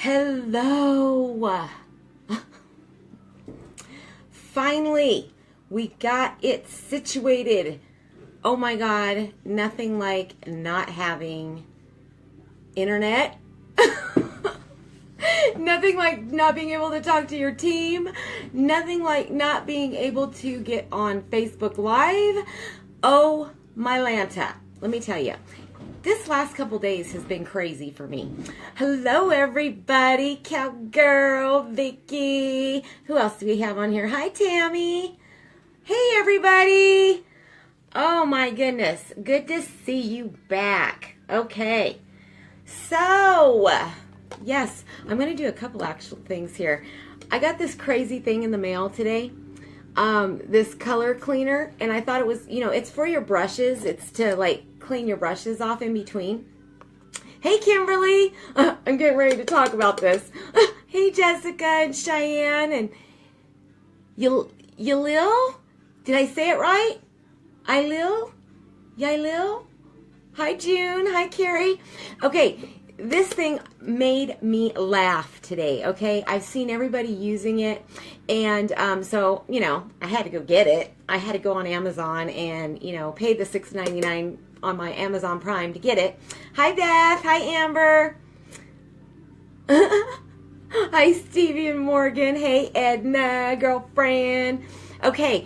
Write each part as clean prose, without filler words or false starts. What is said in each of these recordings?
Hello. Finally, we got it situated. Oh my God, nothing like not having internet. Nothing like not being able to talk to your team. Nothing like not being able to get on Facebook Live. Oh my Lanta. Let me tell you, this last couple days has been crazy for me. Hello, everybody. Cowgirl, Vicky. Who else do we have on here? Hi, Tammy. Hey, everybody. Oh, my goodness. Good to see you back. Okay. So, yes, I'm going to do a couple actual things here. I got this crazy thing in the mail today. This color cleaner, and I thought it was, it's for your brushes. It's to like clean your brushes off in between. Hey, Kimberly, I'm getting ready to talk about this. Hey, Jessica and Cheyenne and Yalil. Did I say it right? Yalil. Hi, June. Hi, Carrie. Okay. This thing made me laugh today, okay? I've seen everybody using it, and so, I had to go get it. I had to go on Amazon and, pay the $6.99 on my Amazon Prime to get it. Hi, Beth. Hi, Amber. Hi, Stevie and Morgan. Hey, Edna, girlfriend. Okay,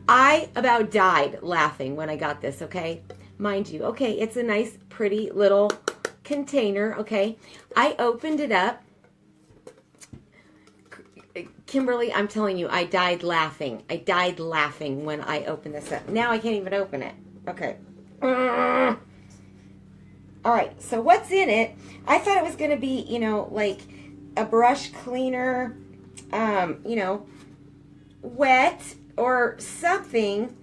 I about died laughing when I got this, okay? Mind you, okay, it's a nice, pretty little container, okay? I opened it up. Kimberly, I'm telling you, I died laughing. I died laughing when I opened this up. Now I can't even open it. Okay. All right, so what's in it? I thought it was going to be, like a brush cleaner, wet or something.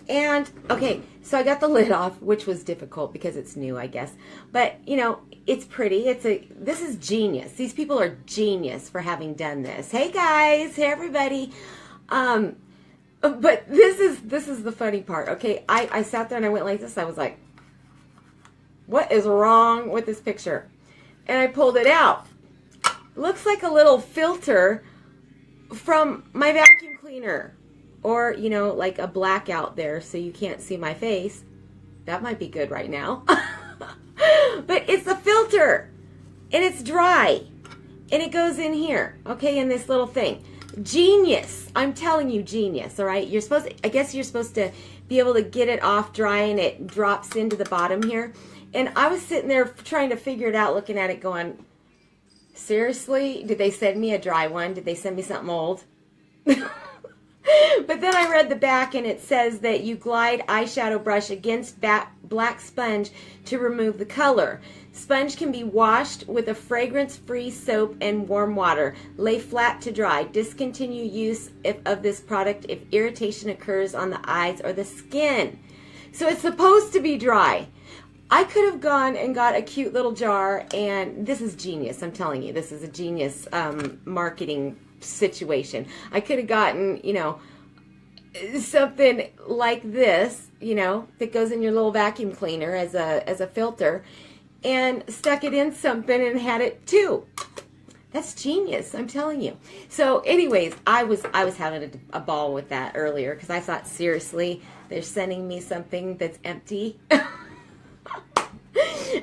And, okay, so I got the lid off, which was difficult because it's new, I guess. But, it's pretty. This is genius. These people are genius for having done this. Hey, guys. Hey, everybody. But this is the funny part, okay? I sat there and I went like this. I was like, what is wrong with this picture? And I pulled it out. Looks like a little filter from my vacuum cleaner. Or, like a blackout there so you can't see my face. That might be good right now. But it's a filter. And it's dry. And it goes in here. Okay, in this little thing. Genius. I'm telling you, genius. All right? I guess you're supposed to be able to get it off dry and it drops into the bottom here. And I was sitting there trying to figure it out, looking at it going, seriously? Did they send me a dry one? Did they send me something old? But then I read the back and it says that you glide eyeshadow brush against black sponge to remove the color. Sponge can be washed with a fragrance-free soap and warm water. Lay flat to dry. Discontinue use of this product if irritation occurs on the eyes or the skin. So it's supposed to be dry. I could have gone and got a cute little jar, and this is genius. I'm telling you, this is a genius marketing situation. I could have gotten, something like this, that goes in your little vacuum cleaner as a filter, and stuck it in something and had it too. That's genius, I'm telling you. So, anyways, I was having a ball with that earlier because I thought, seriously, they're sending me something that's empty.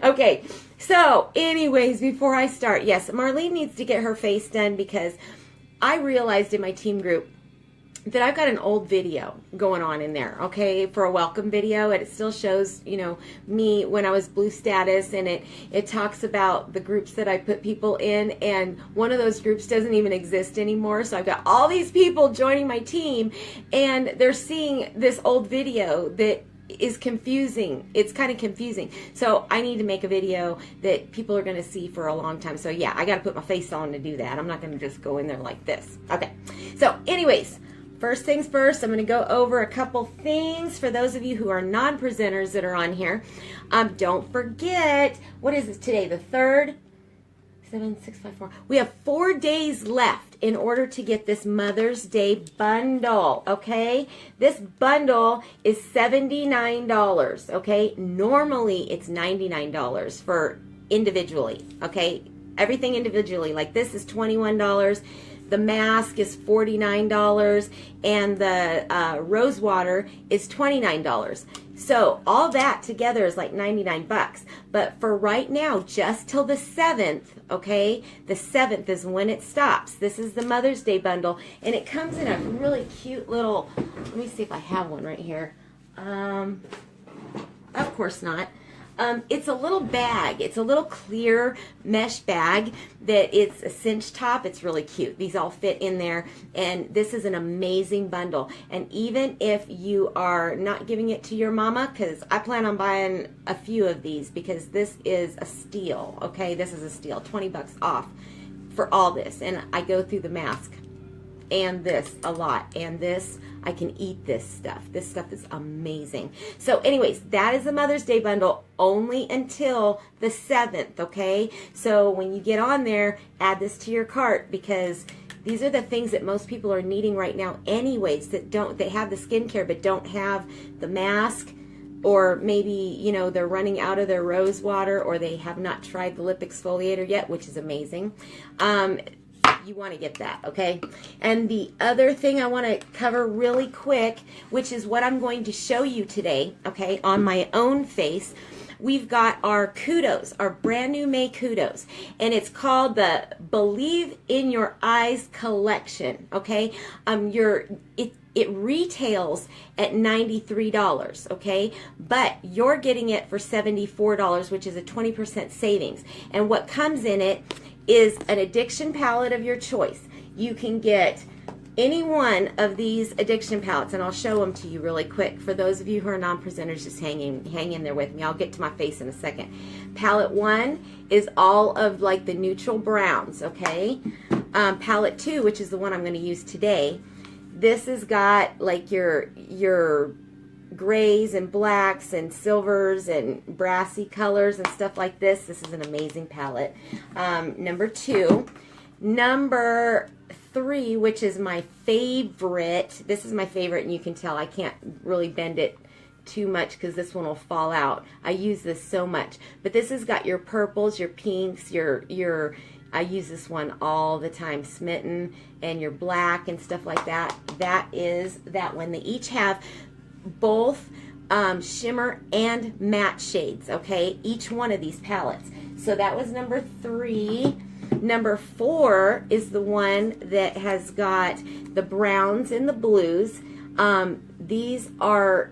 Okay, so anyways, before I start, yes, Marlene needs to get her face done because I realized in my team group that I've got an old video going on in there, okay, for a welcome video, and it still shows, me when I was blue status, and it talks about the groups that I put people in, and one of those groups doesn't even exist anymore, so I've got all these people joining my team, and they're seeing this old video that is confusing. It's kind of confusing. So I need to make a video that people are going to see for a long time. So yeah, I got to put my face on to do that. I'm not going to just go in there like this. Okay. So anyways, first things first, I'm going to go over a couple things for those of you who are non-presenters that are on here. Don't forget, what is it today? The 3rd? 7654. We have 4 days left in order to get this Mother's Day bundle, okay? This bundle is $79, okay? Normally, it's $99 for individually, okay? everything individually. Like this is $21. The mask is $49, and the rose water is $29. So all that together is like 99 bucks. But for right now, just till the 7th, okay? The 7th is when it stops. This is the Mother's Day bundle, and it comes in a really cute little, let me see if I have one right here. Of course not. It's a little bag. It's a little clear mesh bag that it's a cinch top. It's really cute. These all fit in there, and this is an amazing bundle. And even if you are not giving it to your mama, because I plan on buying a few of these because this is a steal, okay? This is a steal. 20 bucks off for all this. And I go through the mask and this a lot, and this, I can eat this stuff. This stuff is amazing. So anyways, that is the Mother's Day bundle only until the 7th, okay? So when you get on there, add this to your cart, because these are the things that most people are needing right now anyways, that they have the skincare but don't have the mask, or maybe, you know, they're running out of their rose water, or they have not tried the lip exfoliator yet, which is amazing. You want to get that, okay? And the other thing I want to cover really quick, which is what I'm going to show you today, okay, on my own face, we've got our Kudos, our brand new May Kudos, and it's called the Believe in Your Eyes collection, okay? It retails at $93, okay? But you're getting it for $74, which is a 20% savings. And what comes in it is an addiction palette of your choice. You can get any one of these addiction palettes, and I'll show them to you really quick. For those of you who are non-presenters, just hang in there with me. I'll get to my face in a second. Palette 1 is all of like the neutral browns, okay? Palette 2, which is the one I'm going to use today, this has got like your grays and blacks and silvers and brassy colors and stuff like this. This is an amazing palette. Number 2. Number 3, which is my favorite. This is my favorite, and you can tell I can't really bend it too much because this one will fall out. I use this so much. But this has got your purples, your pinks, I use this one all the time, Smitten, and your black and stuff like that. That is that one. They each have both shimmer and matte shades, okay? Each one of these palettes. So that was number 3. Number 4 is the one that has got the browns and the blues. These are,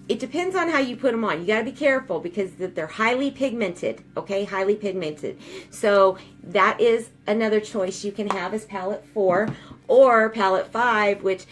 it depends on how you put them on. You got to be careful because they're highly pigmented, okay? Highly pigmented. So that is another choice you can have, is palette 4 or palette 5, which,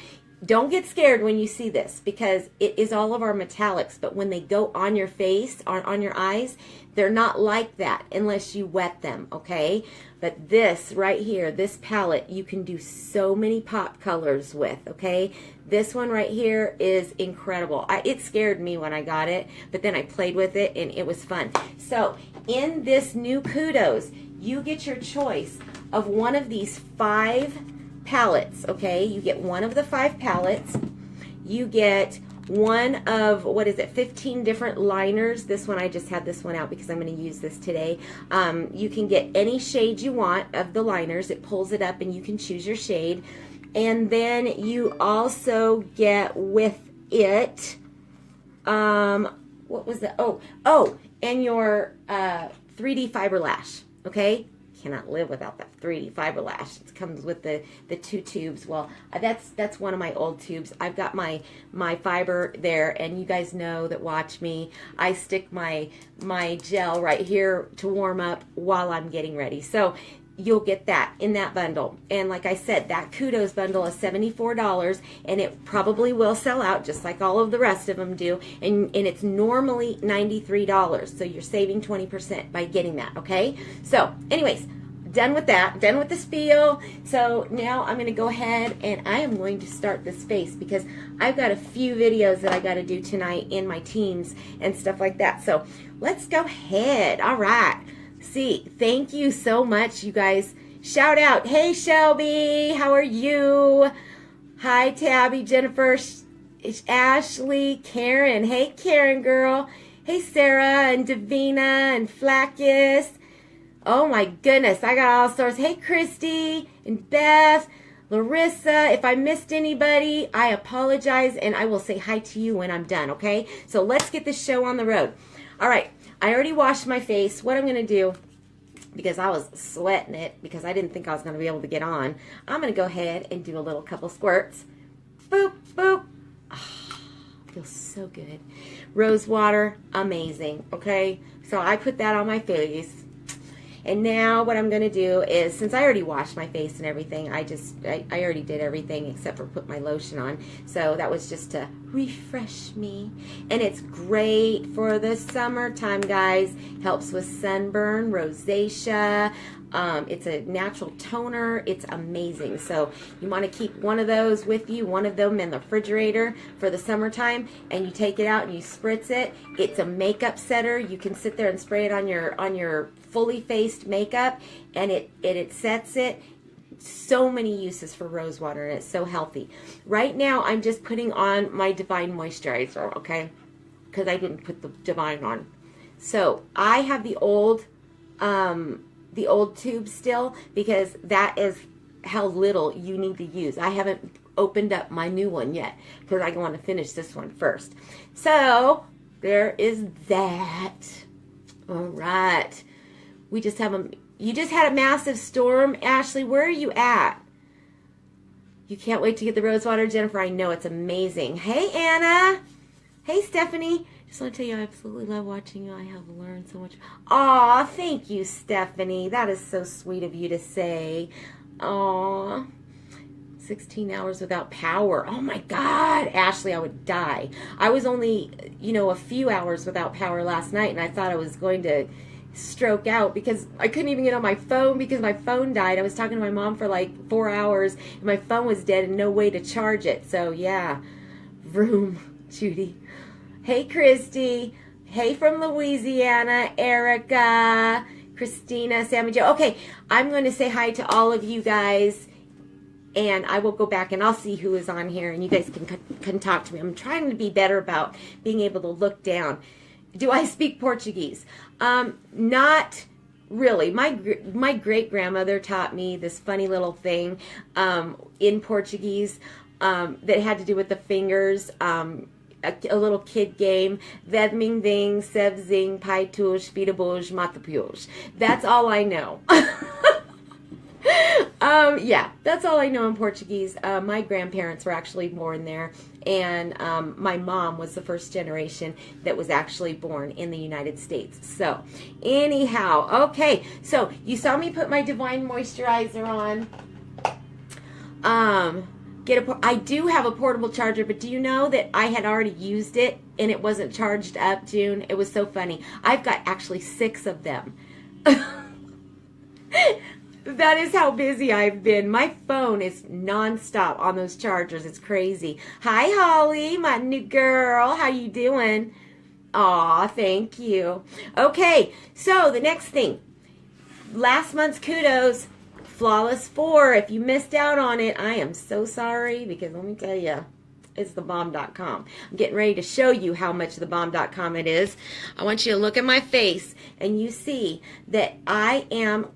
don't get scared when you see this because it is all of our metallics, but when they go on your face, on your eyes, they're not like that unless you wet them, okay? But this right here, this palette, you can do so many pop colors with, okay? This one right here is incredible. It scared me when I got it, but then I played with it and it was fun. So in this new Kudos, you get your choice of one of these 5 palettes, okay? You get one of the 5 palettes. You get one of, 15 different liners. This one, I just had this one out because I'm going to use this today. You can get any shade you want of the liners. It pulls it up and you can choose your shade. And then you also get with it, what was that? Oh, and your 3D fiber lash, okay? Cannot live without that 3D fiber lash. It comes with the 2 tubes. Well, that's one of my old tubes. I've got my fiber there, and you guys know that watch me. I stick my gel right here to warm up while I'm getting ready. So you'll get that in that bundle. And like I said, that Kudos bundle is $74, and it probably will sell out just like all of the rest of them do. And it's normally $93. So you're saving 20% by getting that, okay? So anyways, done with that, done with the spiel. So now I'm going to go ahead and I am going to start this face because I've got a few videos that I got to do tonight in my teams and stuff like that. So let's go ahead. All right. See, thank you so much, you guys. Shout out. Hey, Shelby, how are you? Hi, Tabby, Jennifer, Ashley, Karen. Hey, Karen, girl. Hey, Sarah and Davina and Flackus. Oh my goodness, I got all stars. Hey, Christy and Beth, Larissa, if I missed anybody, I apologize, and I will say hi to you when I'm done, okay? So let's get this show on the road. All right, I already washed my face. What I'm going to do, because I was sweating it, because I didn't think I was going to be able to get on, I'm going to go ahead and do a little couple squirts. Boop, boop. Oh, feels so good. Rose water, amazing, okay? So I put that on my face. And now what I'm going to do is, since I already washed my face and everything, I already did everything except for put my lotion on. So that was just to refresh me. And it's great for the summertime, guys. Helps with sunburn, rosacea. It's a natural toner. It's amazing. So you want to keep one of those with you, one of them in the refrigerator for the summertime, and you take it out and you spritz it. It's a makeup setter. You can sit there and spray it on your fully faced makeup, and it sets it. So many uses for rose water, and it's so healthy. Right now I'm just putting on my Divine moisturizer, okay, because I didn't put the Divine on. So I have the old tube still, because that is how little you need to use. I haven't opened up my new one yet because I want to finish this one first. So there is that. All right. You just had a massive storm. Ashley, where are you at? You can't wait to get the rose water, Jennifer. I know, it's amazing. Hey, Anna. Hey, Stephanie. Just want to tell you, I absolutely love watching you. I have learned so much. Aw, thank you, Stephanie. That is so sweet of you to say. Aw. 16 hours without power. Oh my God, Ashley, I would die. I was only, a few hours without power last night, and I thought I was going to stroke out because I couldn't even get on my phone because my phone died. I was talking to my mom for like 4 hours, and my phone was dead and no way to charge it. So yeah, vroom, Judy. Hey, Christy. Hey, from Louisiana, Erica, Christina, Sammy Joe. Okay, I'm going to say hi to all of you guys, and I will go back and I'll see who is on here, and you guys can talk to me. I'm trying to be better about being able to look down. Do I speak Portuguese? Not really. My great-grandmother taught me this funny little thing in Portuguese that had to do with the fingers. A little kid game. Vedming ving, sevzing, paitush, vidaboj, matapios. That's all I know. Yeah, that's all I know in Portuguese. My grandparents were actually born there, and my mom was the first generation that was actually born in the United States. So, anyhow, okay, so you saw me put my Divine moisturizer on. I do have a portable charger, but do you know that I had already used it and it wasn't charged up, June? It was so funny. I've got actually 6 of them. That is how busy I've been. My phone is nonstop on those chargers. It's crazy. Hi, Holly, my new girl. How you doing? Aw, thank you. Okay, so the next thing. Last month's kudos, Flawless 4. If you missed out on it, I am so sorry, because let me tell you, it's thebomb.com. I'm getting ready to show you how much thebomb.com it is. I want you to look at my face, and you see that I'm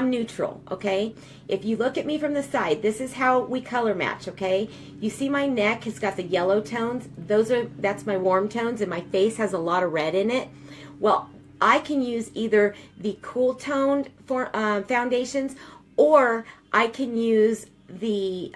neutral, okay? If you look at me from the side, this is how we color match, okay? You see my neck has got the yellow tones. That's my warm tones, and my face has a lot of red in it. Well, I can use either the cool toned foundations, or I can use the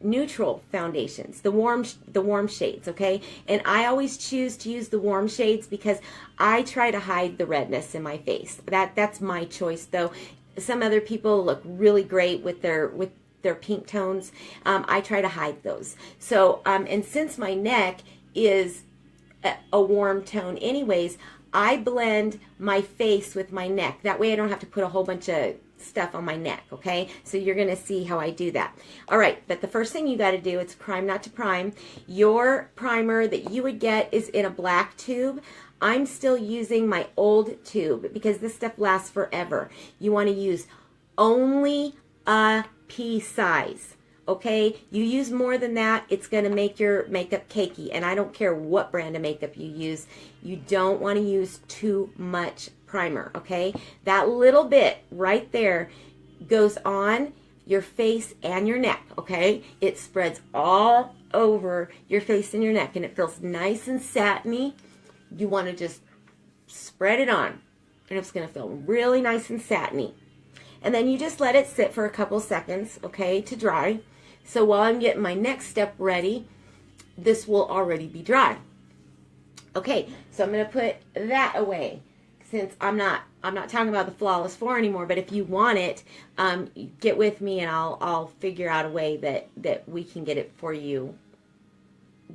neutral foundations, the warm shades, okay? And I always choose to use the warm shades because I try to hide the redness in my face. That's my choice, though. Some other people look really great with their pink tones. I try to hide those. So, and since my neck is a warm tone anyways, I blend my face with my neck. That way I don't have to put a whole bunch of stuff on my neck, okay? So you're going to see how I do that. All right, but the first thing you got to do, it's crime not to prime. Your primer that you would get is in a black tube. I'm still using my old tube because this stuff lasts forever. You want to use only a pea size. Okay, you use more than that, it's going to make your makeup cakey. And I don't care what brand of makeup you use. You don't want to use too much primer, okay? That little bit right there goes on your face and your neck, okay? It spreads all over your face and your neck, and it feels nice and satiny. You want to just spread it on, and it's going to feel really nice and satiny. And then you just let it sit for a couple seconds, okay, to dry. So while I'm getting my next step ready, this will already be dry. Okay, so I'm going to put that away. Since I'm not talking about the Flawless 4 anymore, but if you want it, get with me and I'll figure out a way that we can get it for you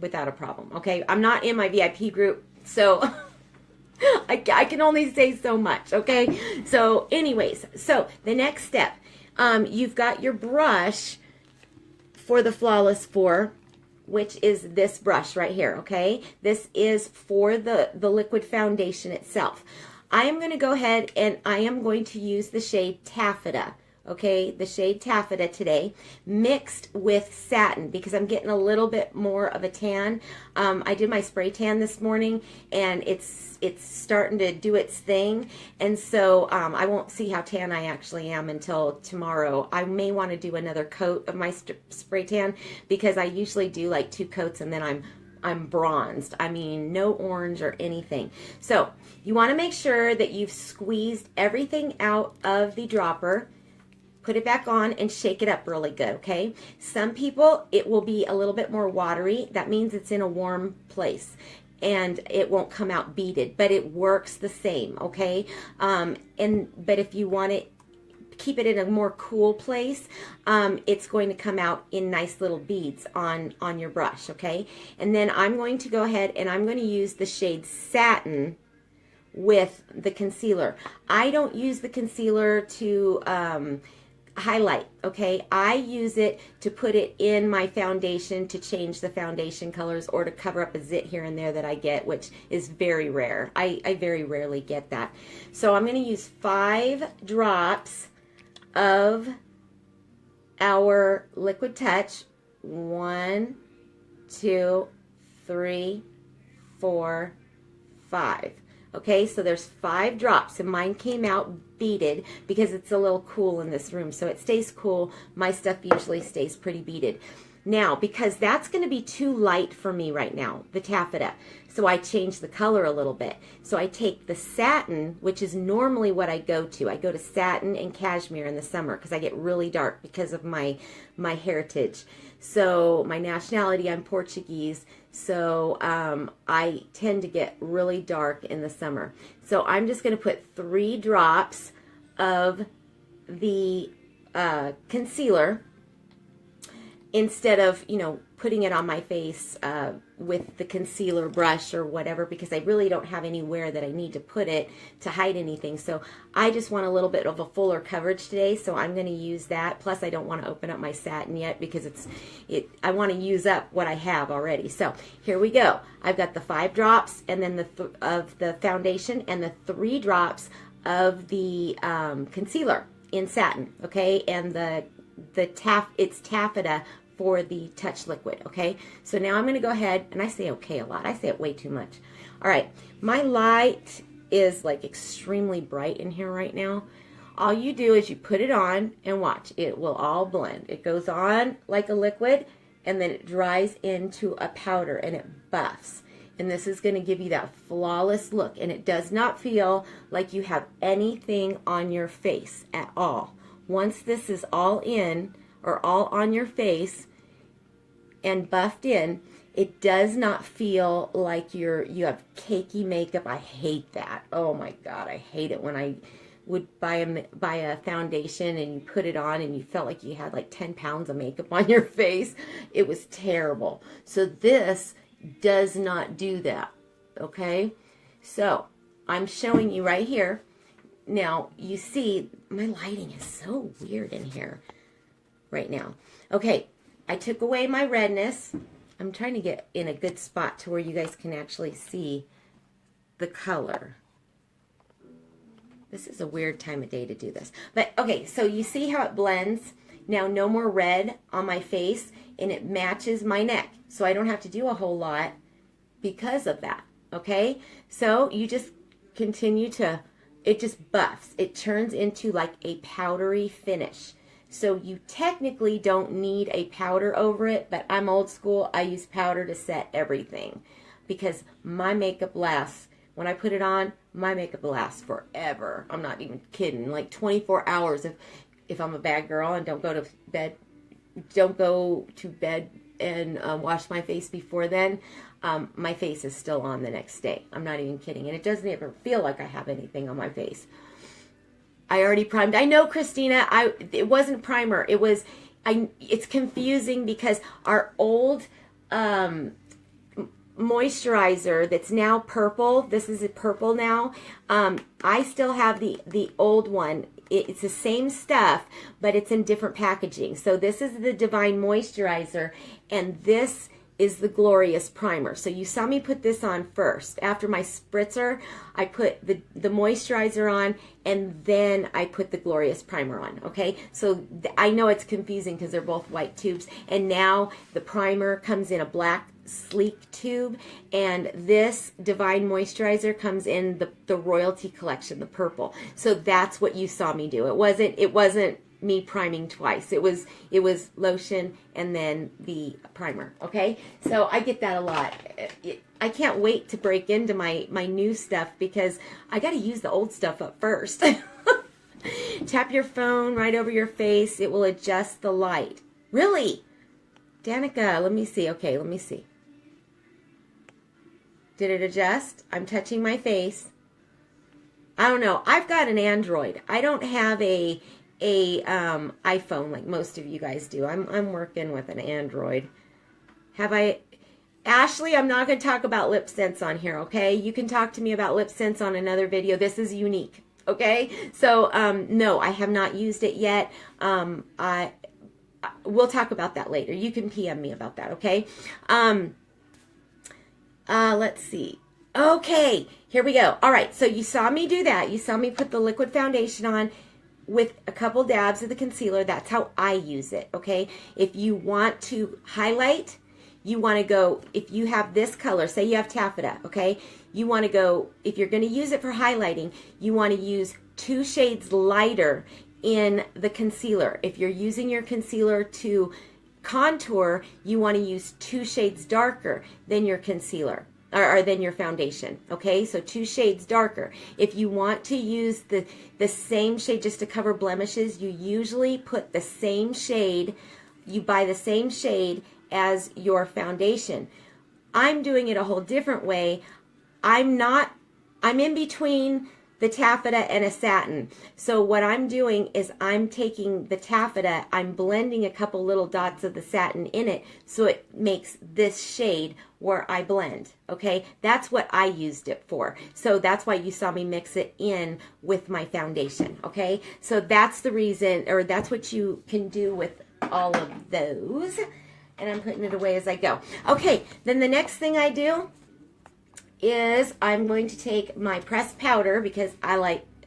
without a problem. Okay, I'm not in my VIP group, so I can only say so much. Okay, so anyways, so the next step, you've got your brush for the Flawless 4, which is this brush right here. Okay, this is for the liquid foundation itself. I am going to go ahead and I am going to use the shade Taffeta, okay, the shade Taffeta today, mixed with satin because I'm getting a little bit more of a tan. I did my spray tan this morning and it's starting to do its thing, and so I won't see how tan I actually am until tomorrow. I may want to do another coat of my spray tan because I usually do like 2 coats and then I'm bronzed. I mean, no orange or anything. So you want to make sure that you've squeezed everything out of the dropper. Put it back on and shake it up really good, okay? Some people, it will be a little bit more watery. That means it's in a warm place and it won't come out beaded, but it works the same, okay? But if you want it, keep it in a more cool place, it's going to come out in nice little beads on your brush, okay? And then I'm going to go ahead and I'm going to use the shade Satin with the concealer. I don't use the concealer to highlight, okay? I use it to put it in my foundation to change the foundation colors or to cover up a zit here and there that I get, which is very rare. I very rarely get that. So I'm going to use 5 drops of our Liquid Touch. 1, 2, 3, 4, 5. Okay, so there's 5 drops, and mine came out beaded because it's a little cool in this room, so it stays cool. My stuff usually stays pretty beaded. Now, because that's going to be too light for me right now, the taffeta, so I change the color a little bit. So I take the satin, which is normally what I go to. I go to satin and cashmere in the summer because I get really dark because of my heritage. So my nationality, I'm Portuguese, so I tend to get really dark in the summer. So I'm just going to put 3 drops of the concealer instead of, you know, putting it on my face with the concealer brush or whatever, because I really don't have anywhere that I need to put it to hide anything. So I just want a little bit of a fuller coverage today, so I'm going to use that. Plus I don't want to open up my satin yet because I want to use up what I have already. So here we go. I've got the 5 drops and then of the foundation and the 3 drops of the concealer in satin, okay? And it's taffeta for the touch liquid, okay? So now I'm going to go ahead, and I say okay a lot. I say it way too much. All right, my light is like extremely bright in here right now. All you do is you put it on and watch. It will all blend. It goes on like a liquid, and then it dries into a powder, and it buffs. And this is going to give you that flawless look, and it does not feel like you have anything on your face at all. Once this is all in, or all on your face and buffed in, it does not feel like you have cakey makeup. I hate that. Oh my God, I hate it when I would buy a foundation and you put it on and you felt like you had like 10 pounds of makeup on your face. It was terrible. So this does not do that, okay? So I'm showing you right here. Now, you see, my lighting is so weird in here right now. Okay, I took away my redness. I'm trying to get in a good spot to where you guys can actually see the color. This is a weird time of day to do this. But, okay, so you see how it blends? Now, no more red on my face, and it matches my neck. So I don't have to do a whole lot because of that, okay? So you just continue to, it just buffs. It turns into like a powdery finish. So you technically don't need a powder over it, but I'm old school. I use powder to set everything because my makeup lasts. When I put it on, my makeup lasts forever. I'm not even kidding. Like 24 hours if I'm a bad girl and don't go to bed and wash my face before then, my face is still on the next day. I'm not even kidding. And it doesn't even feel like I have anything on my face. I already primed. I know, Christina, it wasn't primer. It's confusing because our old moisturizer that's now purple, this is a purple now, I still have the old one. It's the same stuff, but it's in different packaging. So this is the Divine Moisturizer, and this is the Glorious Primer. So you saw me put this on first. After my spritzer, I put the moisturizer on, and then I put the Glorious Primer on, okay? So I know it's confusing because they're both white tubes, and now the primer comes in a black sleek tube, and this Divine Moisturizer comes in the Royalty Collection, the purple. So that's what you saw me do. It wasn't me priming twice. It was lotion and then the primer, okay? So I get that a lot. I can't wait to break into my new stuff because I got to use the old stuff up first. Tap your phone right over your face. It will adjust the light. Really? Danica, let me see. Okay, let me see. Did it adjust? I'm touching my face. I don't know. I've got an Android. I don't have a iPhone like most of you guys do. I'm working with an Android. Ashley, I'm not going to talk about lip sense on here, okay? You can talk to me about lip sense on another video. This is unique, okay? So, no, I have not used it yet. We'll talk about that later. You can PM me about that, okay? Let's see. Okay, here we go. All right, so you saw me do that. You saw me put the liquid foundation on with a couple dabs of the concealer. That's how I use it, okay? If you want to highlight, you want to go, if you have this color, say you have taffeta, okay? You want to go, if you're going to use it for highlighting, you want to use 2 shades lighter in the concealer. If you're using your concealer to contour, you want to use 2 shades darker than your concealer. Or than your foundation, okay? So 2 shades darker. If you want to use the same shade just to cover blemishes, you usually put the same shade, you buy the same shade as your foundation. I'm doing it a whole different way. I'm in between the taffeta and a satin. So what I'm doing is I'm taking the taffeta, I'm blending a couple little dots of the satin in it so it makes this shade where I blend, okay? That's what I used it for. So that's why you saw me mix it in with my foundation, okay? So that's the reason, or that's what you can do with all of those. And I'm putting it away as I go. Okay, then the next thing I do is I'm going to take my pressed powder because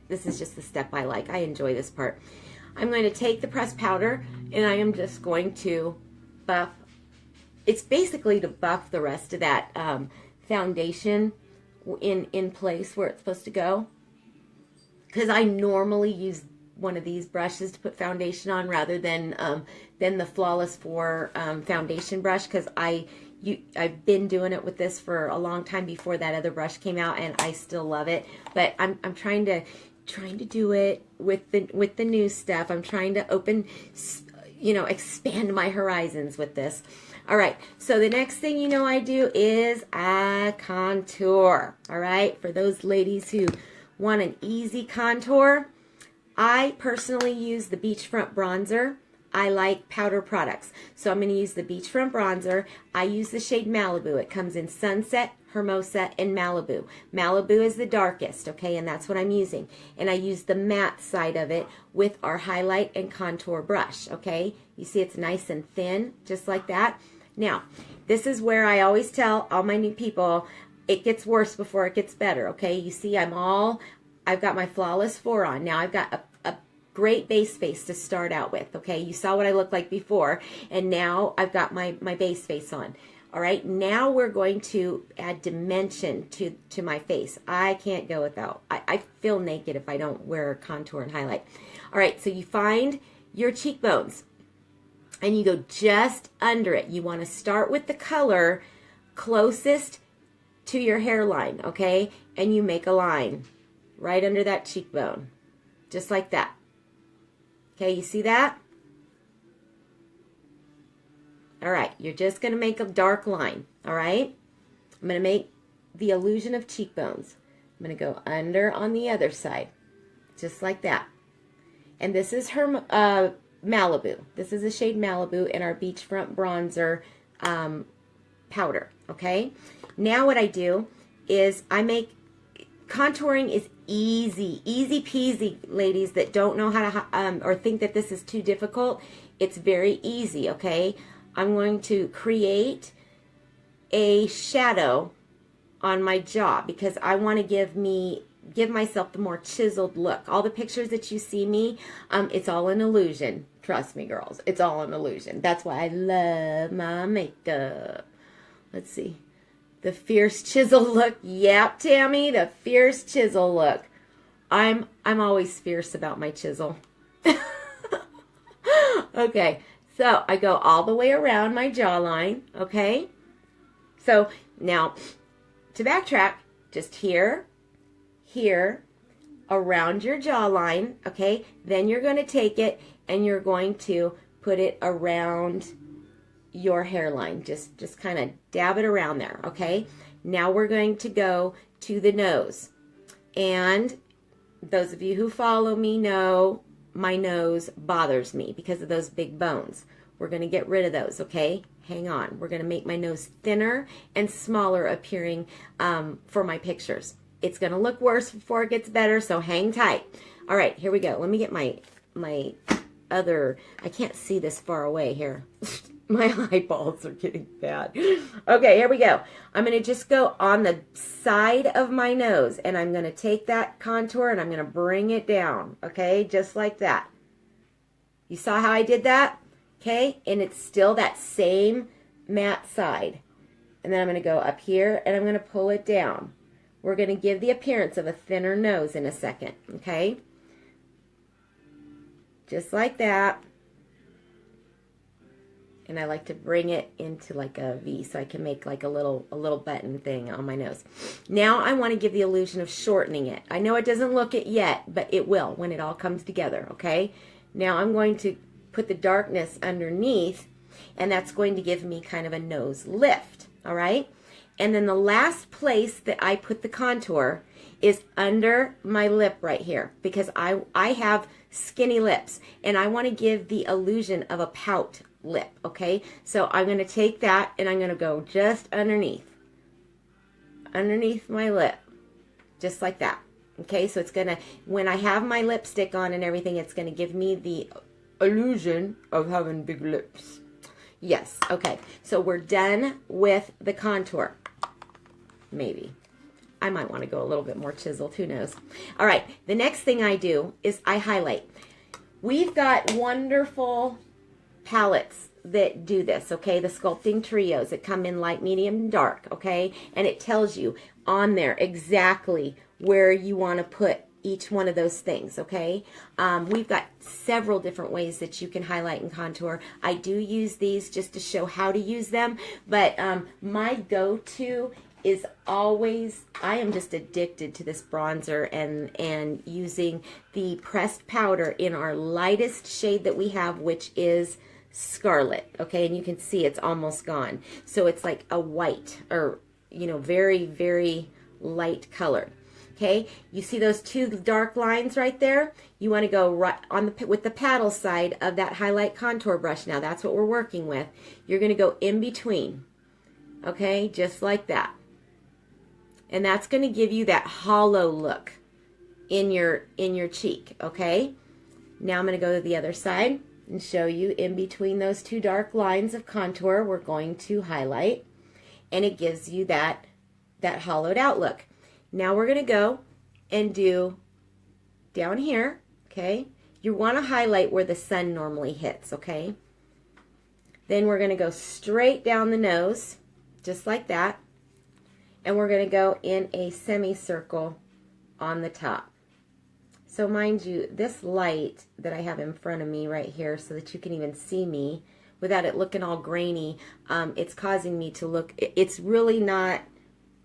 this is just the step I like. I enjoy this part. I'm going to take the pressed powder and I am just going to buff. It's basically to buff the rest of that foundation in place where it's supposed to go. Because I normally use one of these brushes to put foundation on rather than the Flawless 4 foundation brush, because I've been doing it with this for a long time before that other brush came out, and I still love it. But I'm trying to do it with the new stuff. I'm trying to expand my horizons with this. All right, so the next thing I do is I contour. All right, for those ladies who want an easy contour, I personally use the Beachfront bronzer. I like powder products, so I'm going to use the Beachfront bronzer. I use the shade Malibu. It comes in Sunset, Hermosa, and Malibu. Malibu is the darkest, okay, and that's what I'm using. And I use the matte side of it with our highlight and contour brush, okay? You see it's nice and thin, just like that. Now, this is where I always tell all my new people, it gets worse before it gets better, okay? You see I've got my Flawless 4 on. Now I've got great base face to start out with, okay? You saw what I looked like before, and now I've got my base face on. All right, now we're going to add dimension to my face. I can't go without. I feel naked if I don't wear contour and highlight. All right, so you find your cheekbones, and you go just under it. You want to start with the color closest to your hairline, okay? And you make a line right under that cheekbone, just like that. Okay, you see that? All right, you're just going to make a dark line, all right? I'm going to make the illusion of cheekbones. I'm going to go under on the other side, just like that. And this is her Malibu. This is the shade Malibu in our Beachfront Bronzer powder, okay? Now what I do is I make, contouring is easy peasy, ladies that don't know how to, or think that this is too difficult. It's very easy, okay? I'm going to create a shadow on my jaw because I want to give myself the more chiseled look. All the pictures that you see me, it's all an illusion. Trust me, girls, it's all an illusion. That's why I love my makeup. Let's see. The fierce chisel look. Yep, Tammy, the fierce chisel look. I'm always fierce about my chisel. Okay, so I go all the way around my jawline, okay? So now, to backtrack, just here, around your jawline, okay? Then you're going to take it and you're going to put it around your hairline. Just kind of dab it around there, okay? Now we're going to go to the nose. And those of you who follow me know my nose bothers me because of those big bones. We're going to get rid of those, okay? Hang on. We're going to make my nose thinner and smaller appearing for my pictures. It's going to look worse before it gets better, so hang tight. All right, here we go. Let me get my other, I can't see this far away here. My eyeballs are getting bad. Okay, here we go. I'm going to just go on the side of my nose, and I'm going to take that contour, and I'm going to bring it down, okay, just like that. You saw how I did that? Okay, and it's still that same matte side. And then I'm going to go up here, and I'm going to pull it down. We're going to give the appearance of a thinner nose in a second, okay? Just like that. And I like to bring it into like a V so I can make like a little button thing on my nose. Now I want to give the illusion of shortening it. I know it doesn't look it yet, but it will when it all comes together, okay? Now I'm going to put the darkness underneath, and that's going to give me kind of a nose lift, all right? And then the last place that I put the contour is under my lip right here because I have skinny lips, and I want to give the illusion of a pout lip, okay? So I'm going to take that and I'm going to go just underneath my lip, just like that, okay? So it's going to, when I have my lipstick on and everything, it's going to give me the illusion of having big lips. Yes, okay. So we're done with the contour. Maybe. I might want to go a little bit more chiseled, who knows? All right, the next thing I do is I highlight. We've got wonderful palettes that do this, okay? The sculpting trios that come in light, medium, and dark, okay? And it tells you on there exactly where you want to put each one of those things, okay? We've got several different ways that you can highlight and contour. I do use these just to show how to use them, but my go-to is always, I am just addicted to this bronzer and using the pressed powder in our lightest shade that we have, which is Scarlet, okay? And you can see it's almost gone. So it's like a white, or, you know, very, very light color. Okay, you see those two dark lines right there? You want to go right on the with the paddle side of that highlight contour brush. Now that's what we're working with. You're going to go in between, okay, just like that. And that's going to give you that hollow look in your cheek, okay? Now I'm going to go to the other side and show you in between those two dark lines of contour. We're going to highlight, and it gives you that hollowed out look. Now we're going to go and do down here, okay? You want to highlight where the sun normally hits, okay? Then we're going to go straight down the nose, just like that. And we're going to go in a semicircle on the top. So mind you, this light that I have in front of me right here so that you can even see me without it looking all grainy, it's causing me to look, it's really not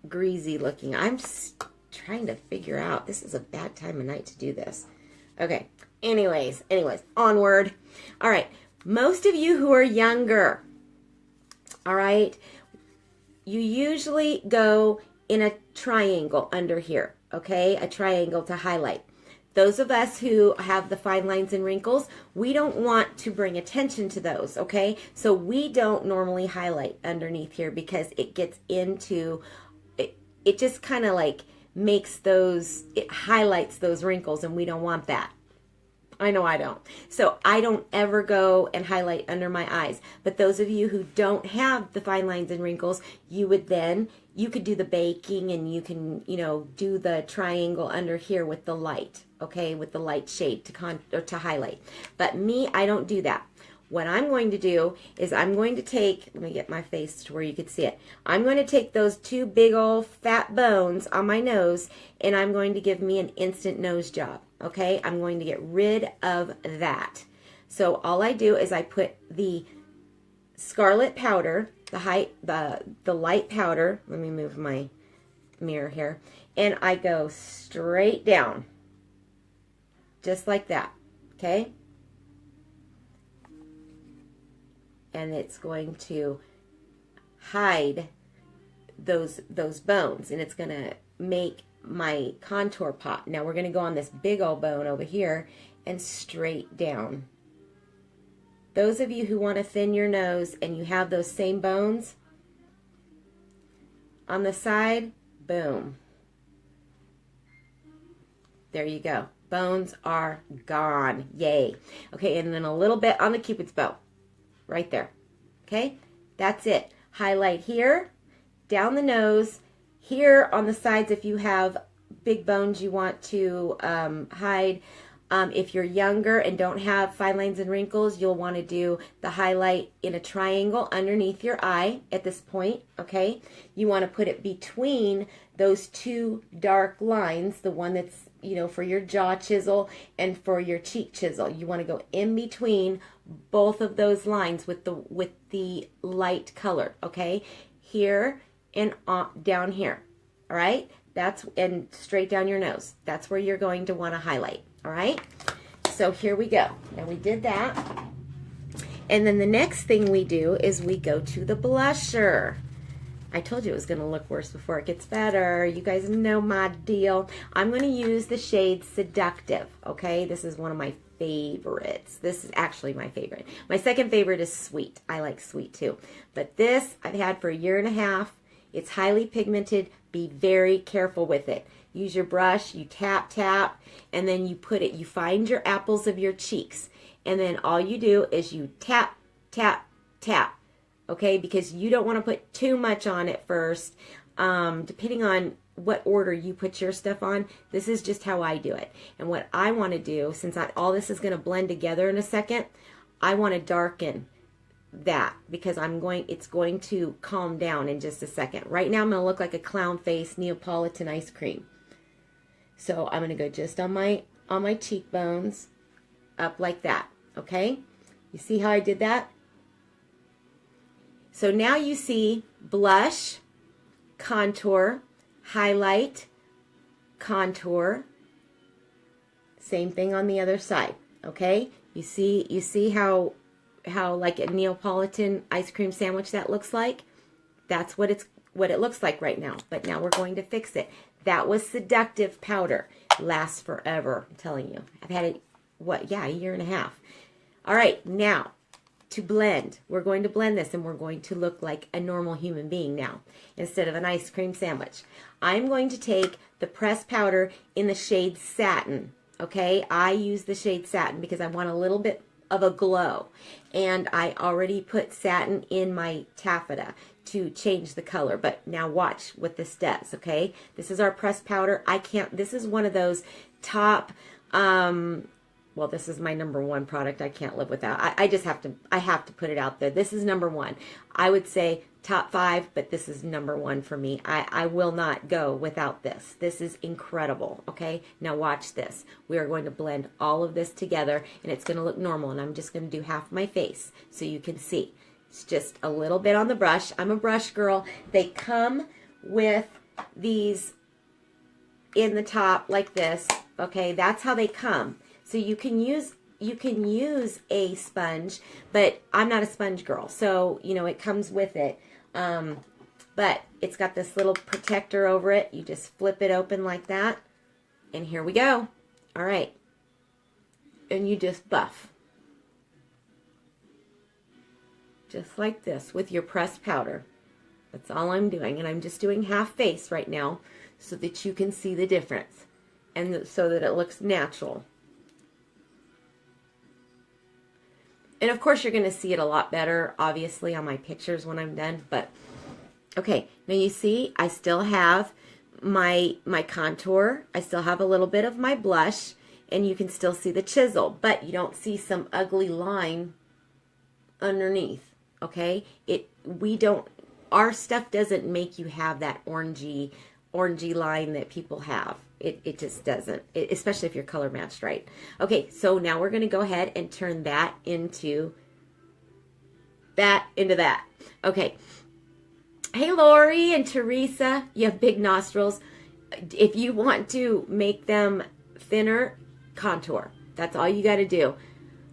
greasy looking. I'm just trying to figure out, this is a bad time of night to do this. Okay, anyways, onward. All right, most of you who are younger, all right, you usually go in a triangle under here, okay? A triangle to highlight. Those of us who have the fine lines and wrinkles, we don't want to bring attention to those, okay? So we don't normally highlight underneath here because it gets into, it just kind of like makes those, it highlights those wrinkles, and we don't want that. I know I don't. So I don't ever go and highlight under my eyes. But those of you who don't have the fine lines and wrinkles, you would then, you could do the baking, and you can, you know, do the triangle under here with the light, okay, with the light shade to highlight. But me, I don't do that. What I'm going to do is I'm going to take, let me get my face to where you can see it. I'm going to take those two big old fat bones on my nose, and I'm going to give me an instant nose job, okay? I'm going to get rid of that. So all I do is I put the scarlet powder, the light powder, let me move my mirror here, and I go straight down, just like that, okay? And it's going to hide those bones, and it's going to make my contour pop. Now we're going to go on this big old bone over here and straight down. Those of you who want to thin your nose and you have those same bones on the side, boom. There you go. Bones are gone. Yay. Okay, and then a little bit on the Cupid's bow. Right there. Okay? That's it. Highlight here, down the nose, here on the sides if you have big bones you want to hide. If you're younger and don't have fine lines and wrinkles, you'll want to do the highlight in a triangle underneath your eye at this point, okay? You want to put it between those two dark lines, the one that's, you know, for your jaw chisel and for your cheek chisel. You want to go in between both of those lines with the light color, okay? Here and down here, all right? And straight down your nose. That's where you're going to want to highlight, all right? So here we go. Now we did that. And then the next thing we do is we go to the blusher. I told you it was going to look worse before it gets better. You guys know my deal. I'm going to use the shade Seductive, okay? This is one of my favorites. This is actually my favorite. My second favorite is Sweet. I like Sweet too. But this I've had for a year and a half. It's highly pigmented. Be very careful with it. Use your brush, you tap, tap, and then you put it, you find your apples of your cheeks. And then all you do is you tap, tap, tap. Okay, because you don't want to put too much on at first. Depending on what order you put your stuff on, this is just how I do it. And what I want to do, since all this is going to blend together in a second, I want to darken that because it's going to calm down in just a second. Right now I'm going to look like a clown face Neapolitan ice cream. So I'm going to go just on my cheekbones, up like that. Okay, you see how I did that? So now you see blush, contour, highlight, contour. Same thing on the other side. Okay, you see how like a Neapolitan ice cream sandwich that looks like? That's what it looks like right now. But now we're going to fix it. That was Seductive powder. Lasts forever, I'm telling you. I've had it, a year and a half. All right, now to blend. We're going to blend this and we're going to look like a normal human being now instead of an ice cream sandwich. I'm going to take the pressed powder in the shade Satin. Okay, I use the shade Satin because I want a little bit of a glow. And I already put satin in my taffeta to change the color. But now watch what this does, okay? This is our pressed powder. This is one of those top well, this is my number one product I can't live without. I just have to, I have to put it out there. This is number one. I would say top 5, but this is number 1 for me. I will not go without this. This is incredible, okay? Now watch this. We are going to blend all of this together, and it's going to look normal, and I'm just going to do half my face so you can see. It's just a little bit on the brush. I'm a brush girl. They come with these in the top like this, okay? That's how they come. So you can use a sponge, but I'm not a sponge girl, so you know it comes with it. But it's got this little protector over it. You just flip it open like that, and here we go. All right, and you just buff just like this with your pressed powder. That's all I'm doing, and I'm just doing half face right now so that you can see the difference and so that it looks natural. And of course, you're going to see it a lot better, obviously, on my pictures when I'm done. But, okay, now you see, I still have my contour. I still have a little bit of my blush, and you can still see the chisel. But you don't see some ugly line underneath, okay? Our stuff doesn't make you have that orangey line that people have. It just doesn't, especially if you're color matched right. Okay, so now we're going to go ahead and turn that into that. Okay. Hey, Lori and Teresa, you have big nostrils. If you want to make them thinner, contour. That's all you got to do.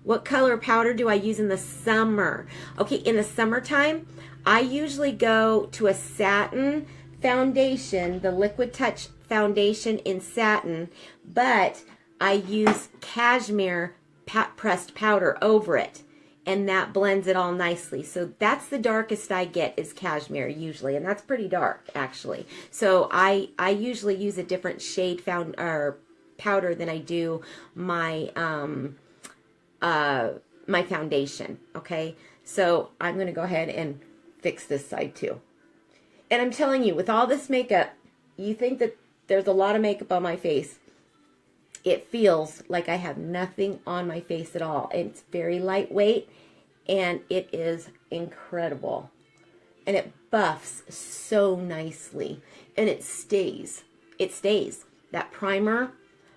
What color powder do I use in the summer? Okay, in the summertime, I usually go to a satin foundation, the Liquid Touch foundation in satin, but I use cashmere pressed powder over it, and that blends it all nicely. So that's the darkest I get is cashmere usually, and that's pretty dark actually. So I usually use a different shade powder than I do my my foundation. Okay, so I'm going to go ahead and fix this side too. And I'm telling you, with all this makeup, you think that there's a lot of makeup on my face. It feels like I have nothing on my face at all. It's very lightweight, and it is incredible. And it buffs so nicely, and it stays. It stays. That primer,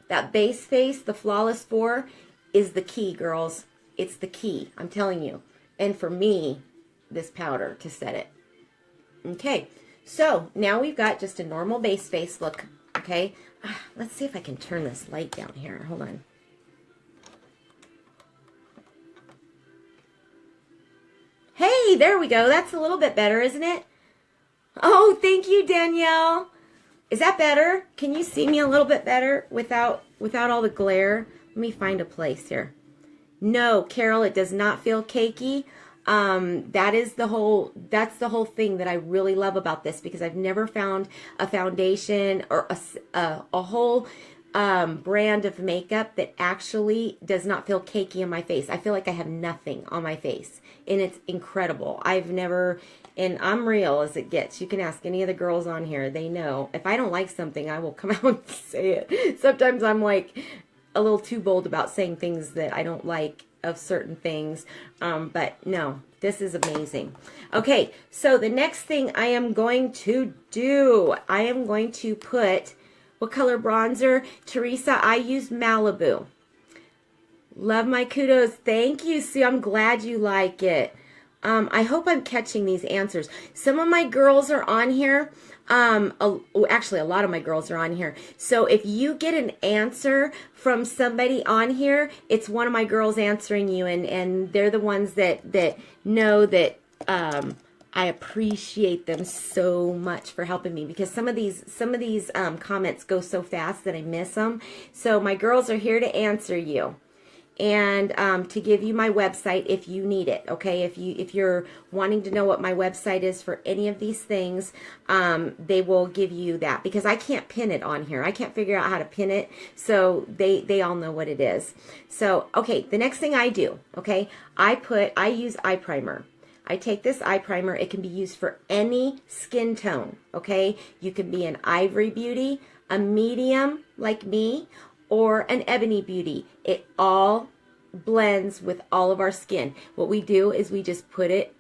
that base face, the Flawless 4 is the key, girls. It's the key, I'm telling you. And for me, this powder to set it. Okay, so now we've got just a normal base face look, okay? Let's see if I can turn this light down here. Hold on. Hey, there we go. That's a little bit better, isn't it? Oh, thank you, Danielle. Is that better? Can you see me a little bit better without all the glare? Let me find a place here. No, Carol, it does not feel cakey. That's the whole thing that I really love about this, because I've never found a foundation or a whole brand of makeup that actually does not feel cakey on my face. I feel like I have nothing on my face, and it's incredible. I've never, and I'm real as it gets. You can ask any of the girls on here. They know if I don't like something, I will come out and say it. Sometimes I'm like a little too bold about saying things that I don't like of certain things, but no, this is amazing. Okay, so the next thing I am going to do, I am going to put, what color bronzer? Teresa, I use Malibu. Love my kudos. Thank you, Sue. I'm glad you like it. I hope I'm catching these answers. Some of my girls are on here. Actually, a lot of my girls are on here. So if you get an answer from somebody on here, it's one of my girls answering you, and they're the ones that know that I appreciate them so much for helping me, because some of these comments go so fast that I miss them. So my girls are here to answer you, and to give you my website if you need it. Okay, if you're wanting to know what my website is for any of these things, they will give you that, because I can't pin it on here. I can't figure out how to pin it, so they all know what it is. So okay, the next thing I do, okay, I use eye primer. I take this eye primer. It can be used for any skin tone. Okay, you can be an ivory beauty, a medium like me, or an ebony beauty. It all blends with all of our skin. What we do is we just put it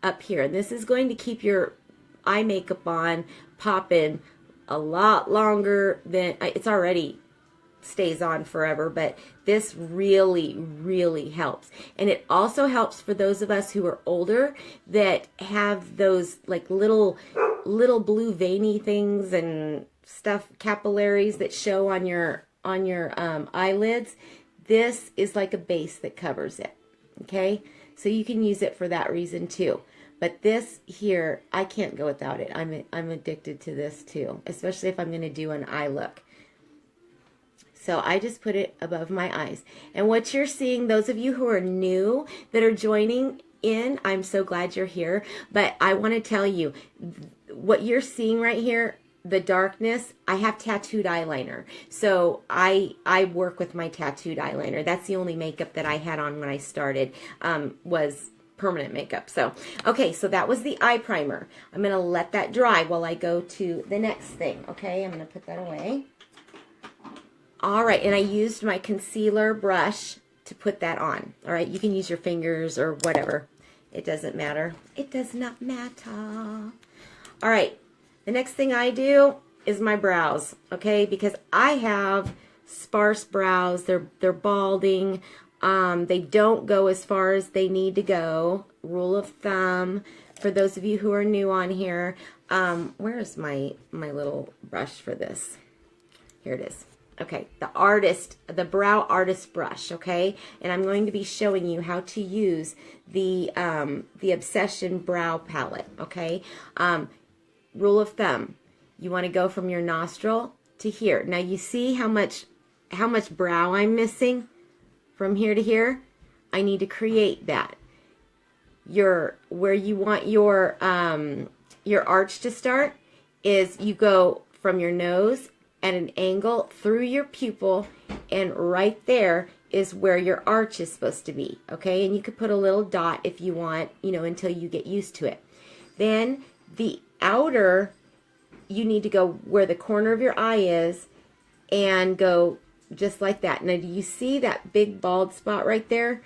up here. And this is going to keep your eye makeup on popping a lot longer than it's already stays on forever, but this really, really helps. And it also helps for those of us who are older that have those like little blue veiny things and stuff, capillaries that show on your eyelids. This is like a base that covers it. Okay, so you can use it for that reason too. But this here, I can't go without it. I'm addicted to this too, especially if I'm going to do an eye look. So I just put it above my eyes. And what you're seeing, those of you who are new that are joining in, I'm so glad you're here. But I want to tell you, what you're seeing right here, the darkness, I have tattooed eyeliner. So I work with my tattooed eyeliner. That's the only makeup that I had on when I started, was permanent makeup. So, okay, so that was the eye primer. I'm going to let that dry while I go to the next thing. Okay, I'm going to put that away. All right, and I used my concealer brush to put that on. All right, you can use your fingers or whatever. It doesn't matter. It does not matter. All right, the next thing I do is my brows, okay? Because I have sparse brows. They're balding. They don't go as far as they need to go. Rule of thumb for those of you who are new on here. Where's my little brush for this? Here it is. Okay, the brow artist brush, okay? And I'm going to be showing you how to use the Obsession brow palette, okay? Rule of thumb, you want to go from your nostril to here. Now you see how much brow I'm missing from here to here? I need to create that. Where you want your arch to start is you go from your nose at an angle through your pupil, and right there is where your arch is supposed to be, okay? And you could put a little dot if you want, until you get used to it. Then the outer, you need to go where the corner of your eye is and go just like that. Now, do you see that big bald spot right there?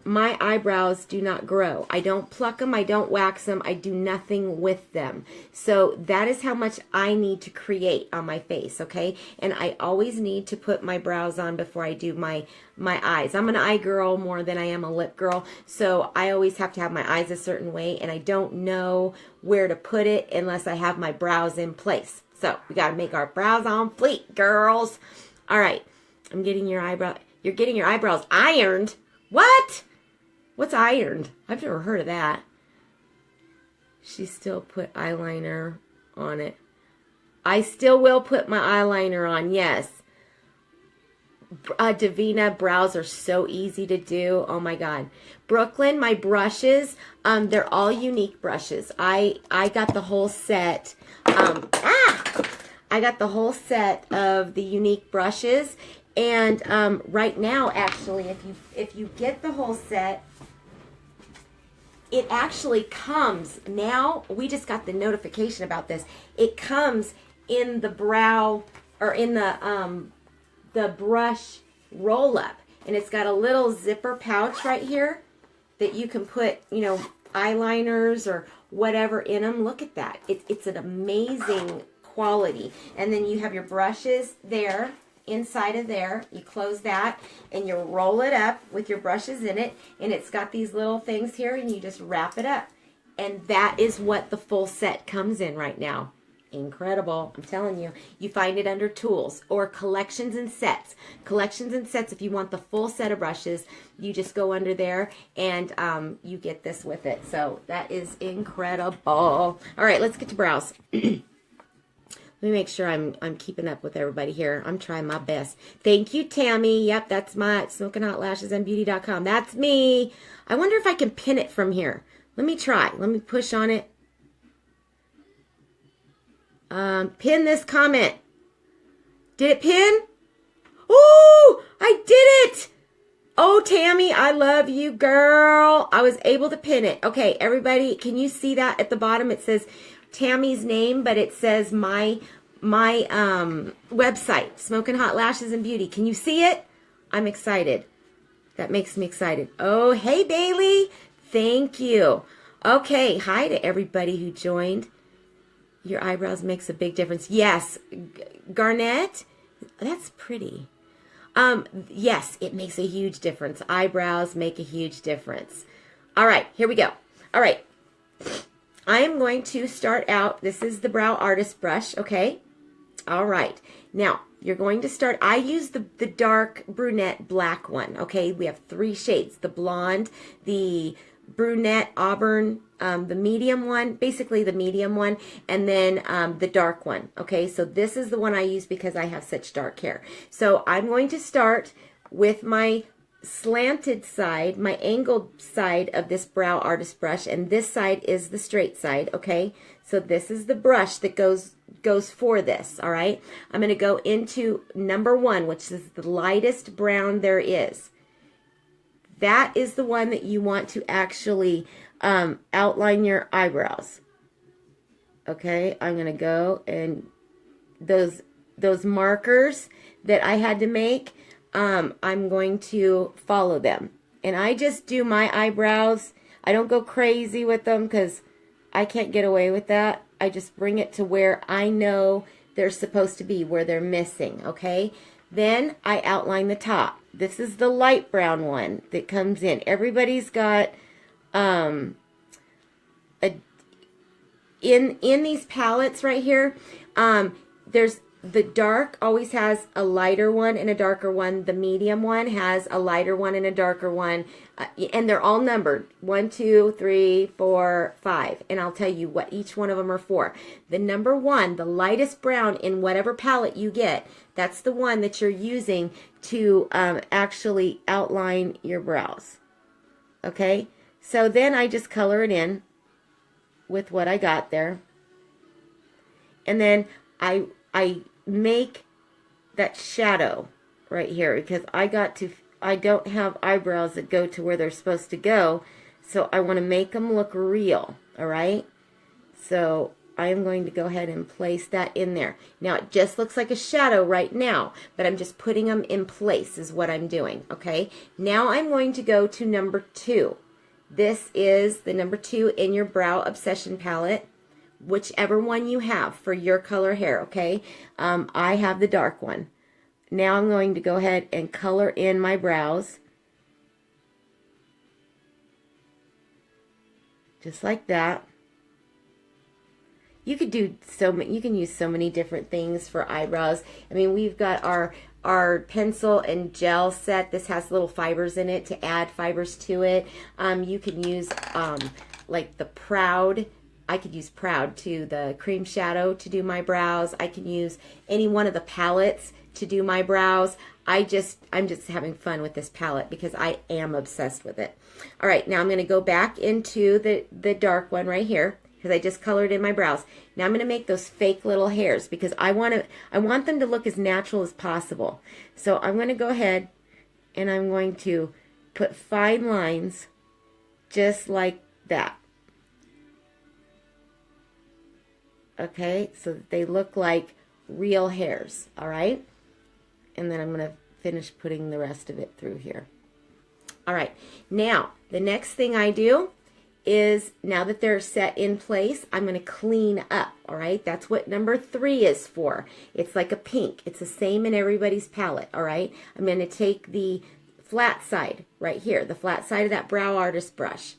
My eyebrows do not grow. I don't pluck them. I don't wax them. I do nothing with them. So that is how much I need to create on my face, okay? And I always need to put my brows on before I do my eyes. I'm an eye girl more than I am a lip girl, so I always have to have my eyes a certain way, and I don't know where to put it unless I have my brows in place. So we got to make our brows on fleek, girls. All right, I'm getting your eyebrow. You're getting your eyebrows ironed. What? What's ironed? I've never heard of that. She still put eyeliner on it. I still will put my eyeliner on, yes. Davina, brows are so easy to do. Oh my God. Brooklyn, my brushes, they're all unique brushes. I got the whole set. I got the whole set of the unique brushes. And right now, actually, if you get the whole set, it actually comes, now, we just got the notification about this. It comes in the brow, or in the brush roll-up. And it's got a little zipper pouch right here that you can put, eyeliners or whatever in them. Look at that. It's an amazing quality. And then you have your brushes there. Inside of there, you close that and you roll it up with your brushes in it, and it's got these little things here, and you just wrap it up, and that is what the full set comes in right now. Incredible. I'm telling you. You find it under tools or collections and sets. Collections and sets, if you want the full set of brushes, you just go under there and you get this with it. So that is incredible. All right, let's get to brows. Let me make sure I'm keeping up with everybody here. I'm trying my best. Thank you, Tammy. Yep, that's my SmokingHotLashesandBeauty.com. That's me. I wonder if I can pin it from here. Let me try. Let me push on it. Pin this comment. Did it pin? Oh, I did it. Oh, Tammy, I love you, girl. I was able to pin it. Okay, everybody, can you see that at the bottom? It says Tammy's name, but it says my my website, Smoking Hot Lashes and Beauty. Can you see it? I'm excited. That makes me excited. Oh, hey, Bailey. Thank you. Okay, hi to everybody who joined. Your eyebrows makes a big difference. Yes, Garnett, that's pretty. Yes, it makes a huge difference. Eyebrows make a huge difference. All right, here we go. All right, I am going to start out. This is the Brow Artist brush, okay? All right, now you're going to start. I use the dark brunette black one, okay? We have 3 shades, the blonde, the brunette auburn, the medium one, basically the medium one, and then the dark one, okay? So this is the one I use because I have such dark hair. So I'm going to start with my slanted side, my angled side of this Brow Artist brush, and this side is the straight side, okay? So this is the brush that goes for this, all right? I'm going to go into number 1, which is the lightest brown there is. That is the one that you want to actually outline your eyebrows. Okay, I'm going to go and those markers that I had to make, I'm going to follow them. And I just do my eyebrows. I don't go crazy with them because I can't get away with that. I just bring it to where I know they're supposed to be, where they're missing, okay? Then I outline the top. This is the light brown one that comes in. Everybody's got in these palettes right here, there's the dark always has a lighter one and a darker one. The medium one has a lighter one and a darker one, and they're all numbered 1, 2, 3, 4, 5. And I'll tell you what each one of them are for. The number 1, the lightest brown in whatever palette you get, that's the one that you're using to actually outline your brows. Okay, so then I just color it in with what I got there, and then I make that shadow right here because I don't have eyebrows that go to where they're supposed to go, so I want to make them look real, all right? So I am going to go ahead and place that in there. Now it just looks like a shadow right now, but I'm just putting them in place is what I'm doing, okay? Now I'm going to go to number 2. This is the number 2 in your Brow Obsession palette, whichever one you have for your color hair, okay? I have the dark one. Now I'm going to go ahead and color in my brows. Just like that. You could do you can use so many different things for eyebrows. I mean, we've got our pencil and gel set. This has little fibers in it to add fibers to it. You can use like the Proud. I could use Proud to the cream shadow to do my brows. I can use any one of the palettes to do my brows. I'm just having fun with this palette because I am obsessed with it. All right, now I'm going to go back into the dark one right here because I just colored in my brows. Now I'm going to make those fake little hairs because I want them to look as natural as possible. So I'm going to go ahead and I'm going to put fine lines just like that. Okay, so that they look like real hairs, all right? And then I'm going to finish putting the rest of it through here. All right, now the next thing I do is, now that they're set in place, I'm going to clean up, all right? That's what number 3 is for. It's like a pink. It's the same in everybody's palette, all right? I'm going to take the flat side right here, the flat side of that Brow Artist brush,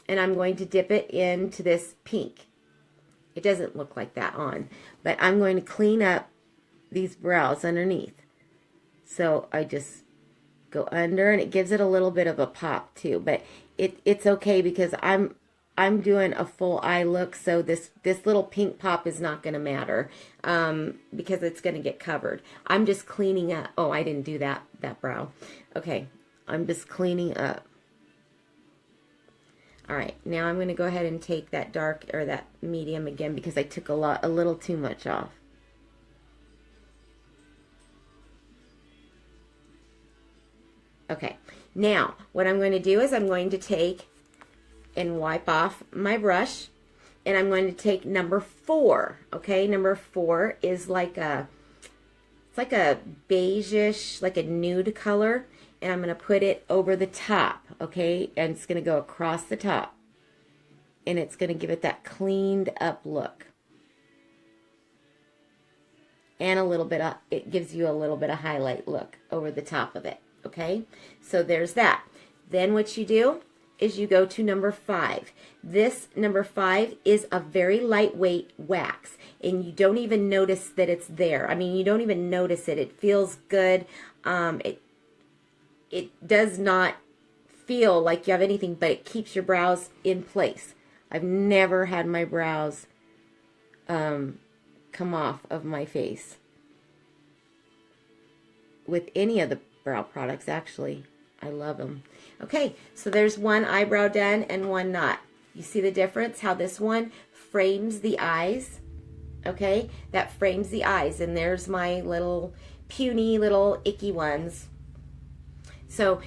and I'm going to dip it into this pink. It doesn't look like that on, but I'm going to clean up these brows underneath. So I just go under, and it gives it a little bit of a pop too, but it's okay because I'm doing a full eye look, so this little pink pop is not going to matter because it's going to get covered. I'm just cleaning up. Oh, I didn't do that brow. Okay, I'm just cleaning up. All right, now I'm going to go ahead and take that dark or that medium again because I took a little too much off. Okay, now what I'm going to do is I'm going to take and wipe off my brush, and I'm going to take number 4. Okay, number 4 is like a, it's like a beigeish, like a nude color, and I'm going to put it over the top. Okay, and it's going to go across the top, and it's going to give it that cleaned up look. And a little bit of, it gives you a little bit of highlight look over the top of it. Okay, so there's that. Then what you do is you go to number 5. This number 5 is a very lightweight wax, and you don't even notice that it's there. I mean, you don't even notice it. It feels good. It does not feel like you have anything, but it keeps your brows in place. I've never had my brows come off of my face with any of the brow products. Actually, I love them. Okay, so there's one eyebrow done and one not. You see the difference? How this one frames the eyes. Okay, that frames the eyes, and there's my little puny little icky ones. So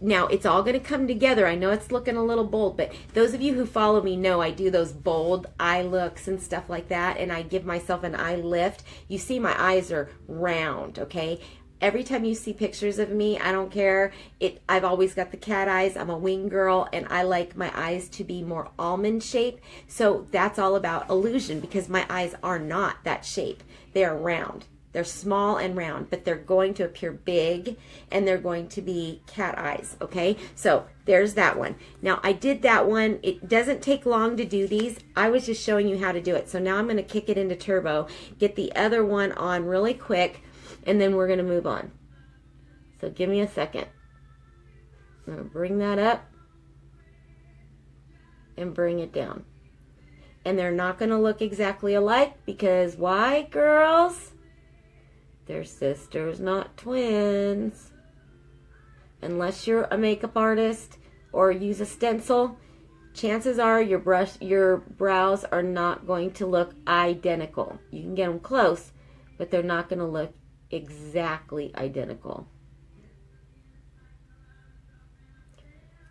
now it's all going to come together. I know it's looking a little bold, but those of you who follow me know I do those bold eye looks and stuff like that, and I give myself an eye lift. You see my eyes are round, okay? Every time you see pictures of me, I don't care. I've always got the cat eyes. I'm a wing girl, and I like my eyes to be more almond shape. So that's all about illusion, because my eyes are not that shape. They are round. They're small and round, but they're going to appear big, and they're going to be cat eyes, okay? So there's that one. Now, I did that one. It doesn't take long to do these. I was just showing you how to do it. So now I'm going to kick it into turbo, get the other one on really quick, and then we're going to move on. So give me a second. I'm going to bring that up and bring it down. And they're not going to look exactly alike, because why, girls? They're sisters, not twins. Unless you're a makeup artist or use a stencil, chances are your brows are not going to look identical. You can get them close, but they're not going to look exactly identical.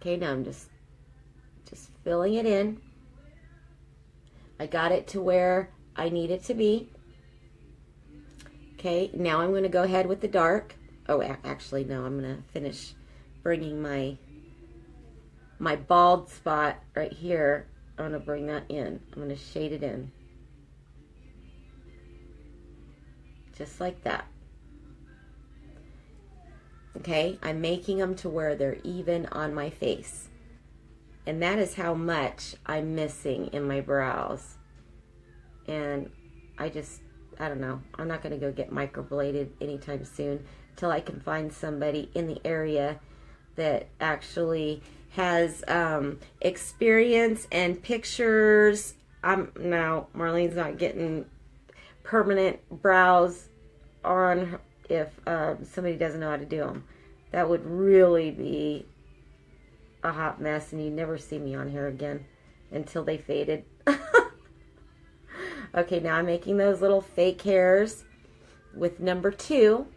Okay, now I'm just filling it in. I got it to where I need it to be. Okay, now I'm going to go ahead with the dark. Oh, actually, no, I'm going to finish bringing my bald spot right here. I'm going to bring that in. I'm going to shade it in. Just like that. Okay, I'm making them to where they're even on my face. And that is how much I'm missing in my brows. And I don't know. I'm not going to go get microbladed anytime soon till I can find somebody in the area that actually has experience and pictures. No, Marlene's not getting permanent brows on if somebody doesn't know how to do them. That would really be a hot mess, and you'd never see me on here again until they faded. Okay, now I'm making those little fake hairs. With number 2,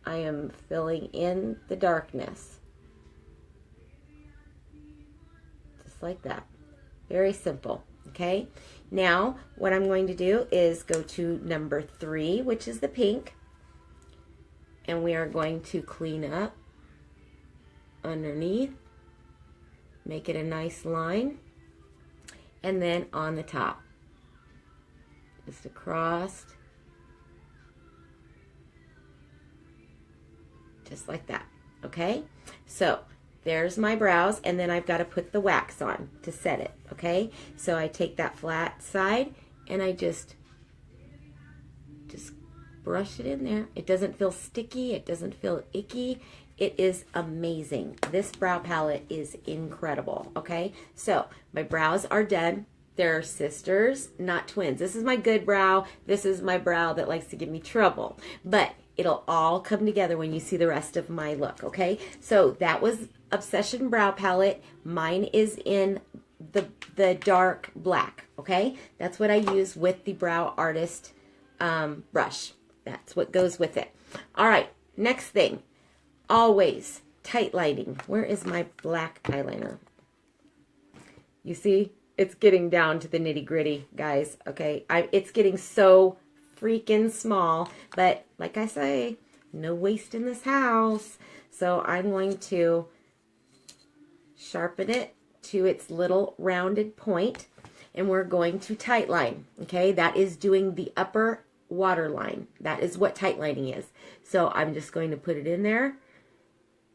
I am filling in the darkness. Just like that. Very simple, okay? Now, what I'm going to do is go to number 3, which is the pink. And we are going to clean up underneath. Make it a nice line. And then on the top. Just across, just like that. Okay, so there's my brows, and then I've got to put the wax on to set it. Okay, so I take that flat side and I just brush it in there. It doesn't feel sticky, it doesn't feel icky. It is amazing. This brow palette is incredible. Okay, so my brows are done. They're sisters, not twins. This is my good brow. This is my brow that likes to give me trouble. But it'll all come together when you see the rest of my look, okay? So that was Obsession Brow Palette. Mine is in the dark black, okay? That's what I use with the Brow Artist brush. That's what goes with it. All right, next thing. Always tight lining. Where is my black eyeliner? You see? it's getting down to the nitty gritty, guys. Okay, it's getting so freaking small, but like I say, no waste in this house. So I'm going to sharpen it to its little rounded point, and we're going to tight line. Okay, that is doing the upper water line. That is what tight lining is. So I'm just going to put it in there,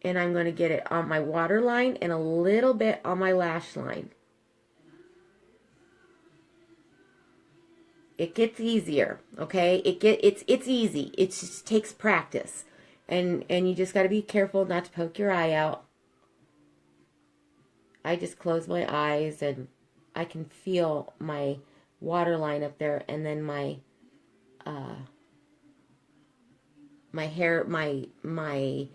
and I'm going to get it on my water line and a little bit on my lash line. It gets easier, okay? It's easy. It just takes practice. And you just got to be careful not to poke your eye out. I just close my eyes and I can feel my water line up there, and then my hair, my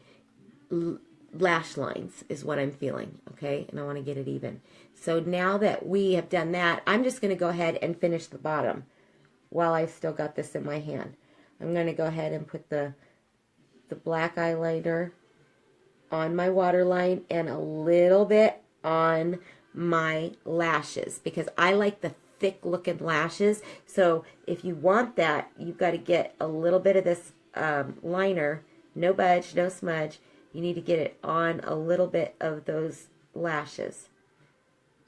lash lines is what I'm feeling, okay? And I want to get it even. So now that we have done that, I'm just going to go ahead and finish the bottom while I've still got this in my hand. I'm going to go ahead and put the black eyeliner on my waterline and a little bit on my lashes, because I like the thick looking lashes. So if you want that, you've got to get a little bit of this liner, no budge, no smudge. You need to get it on a little bit of those lashes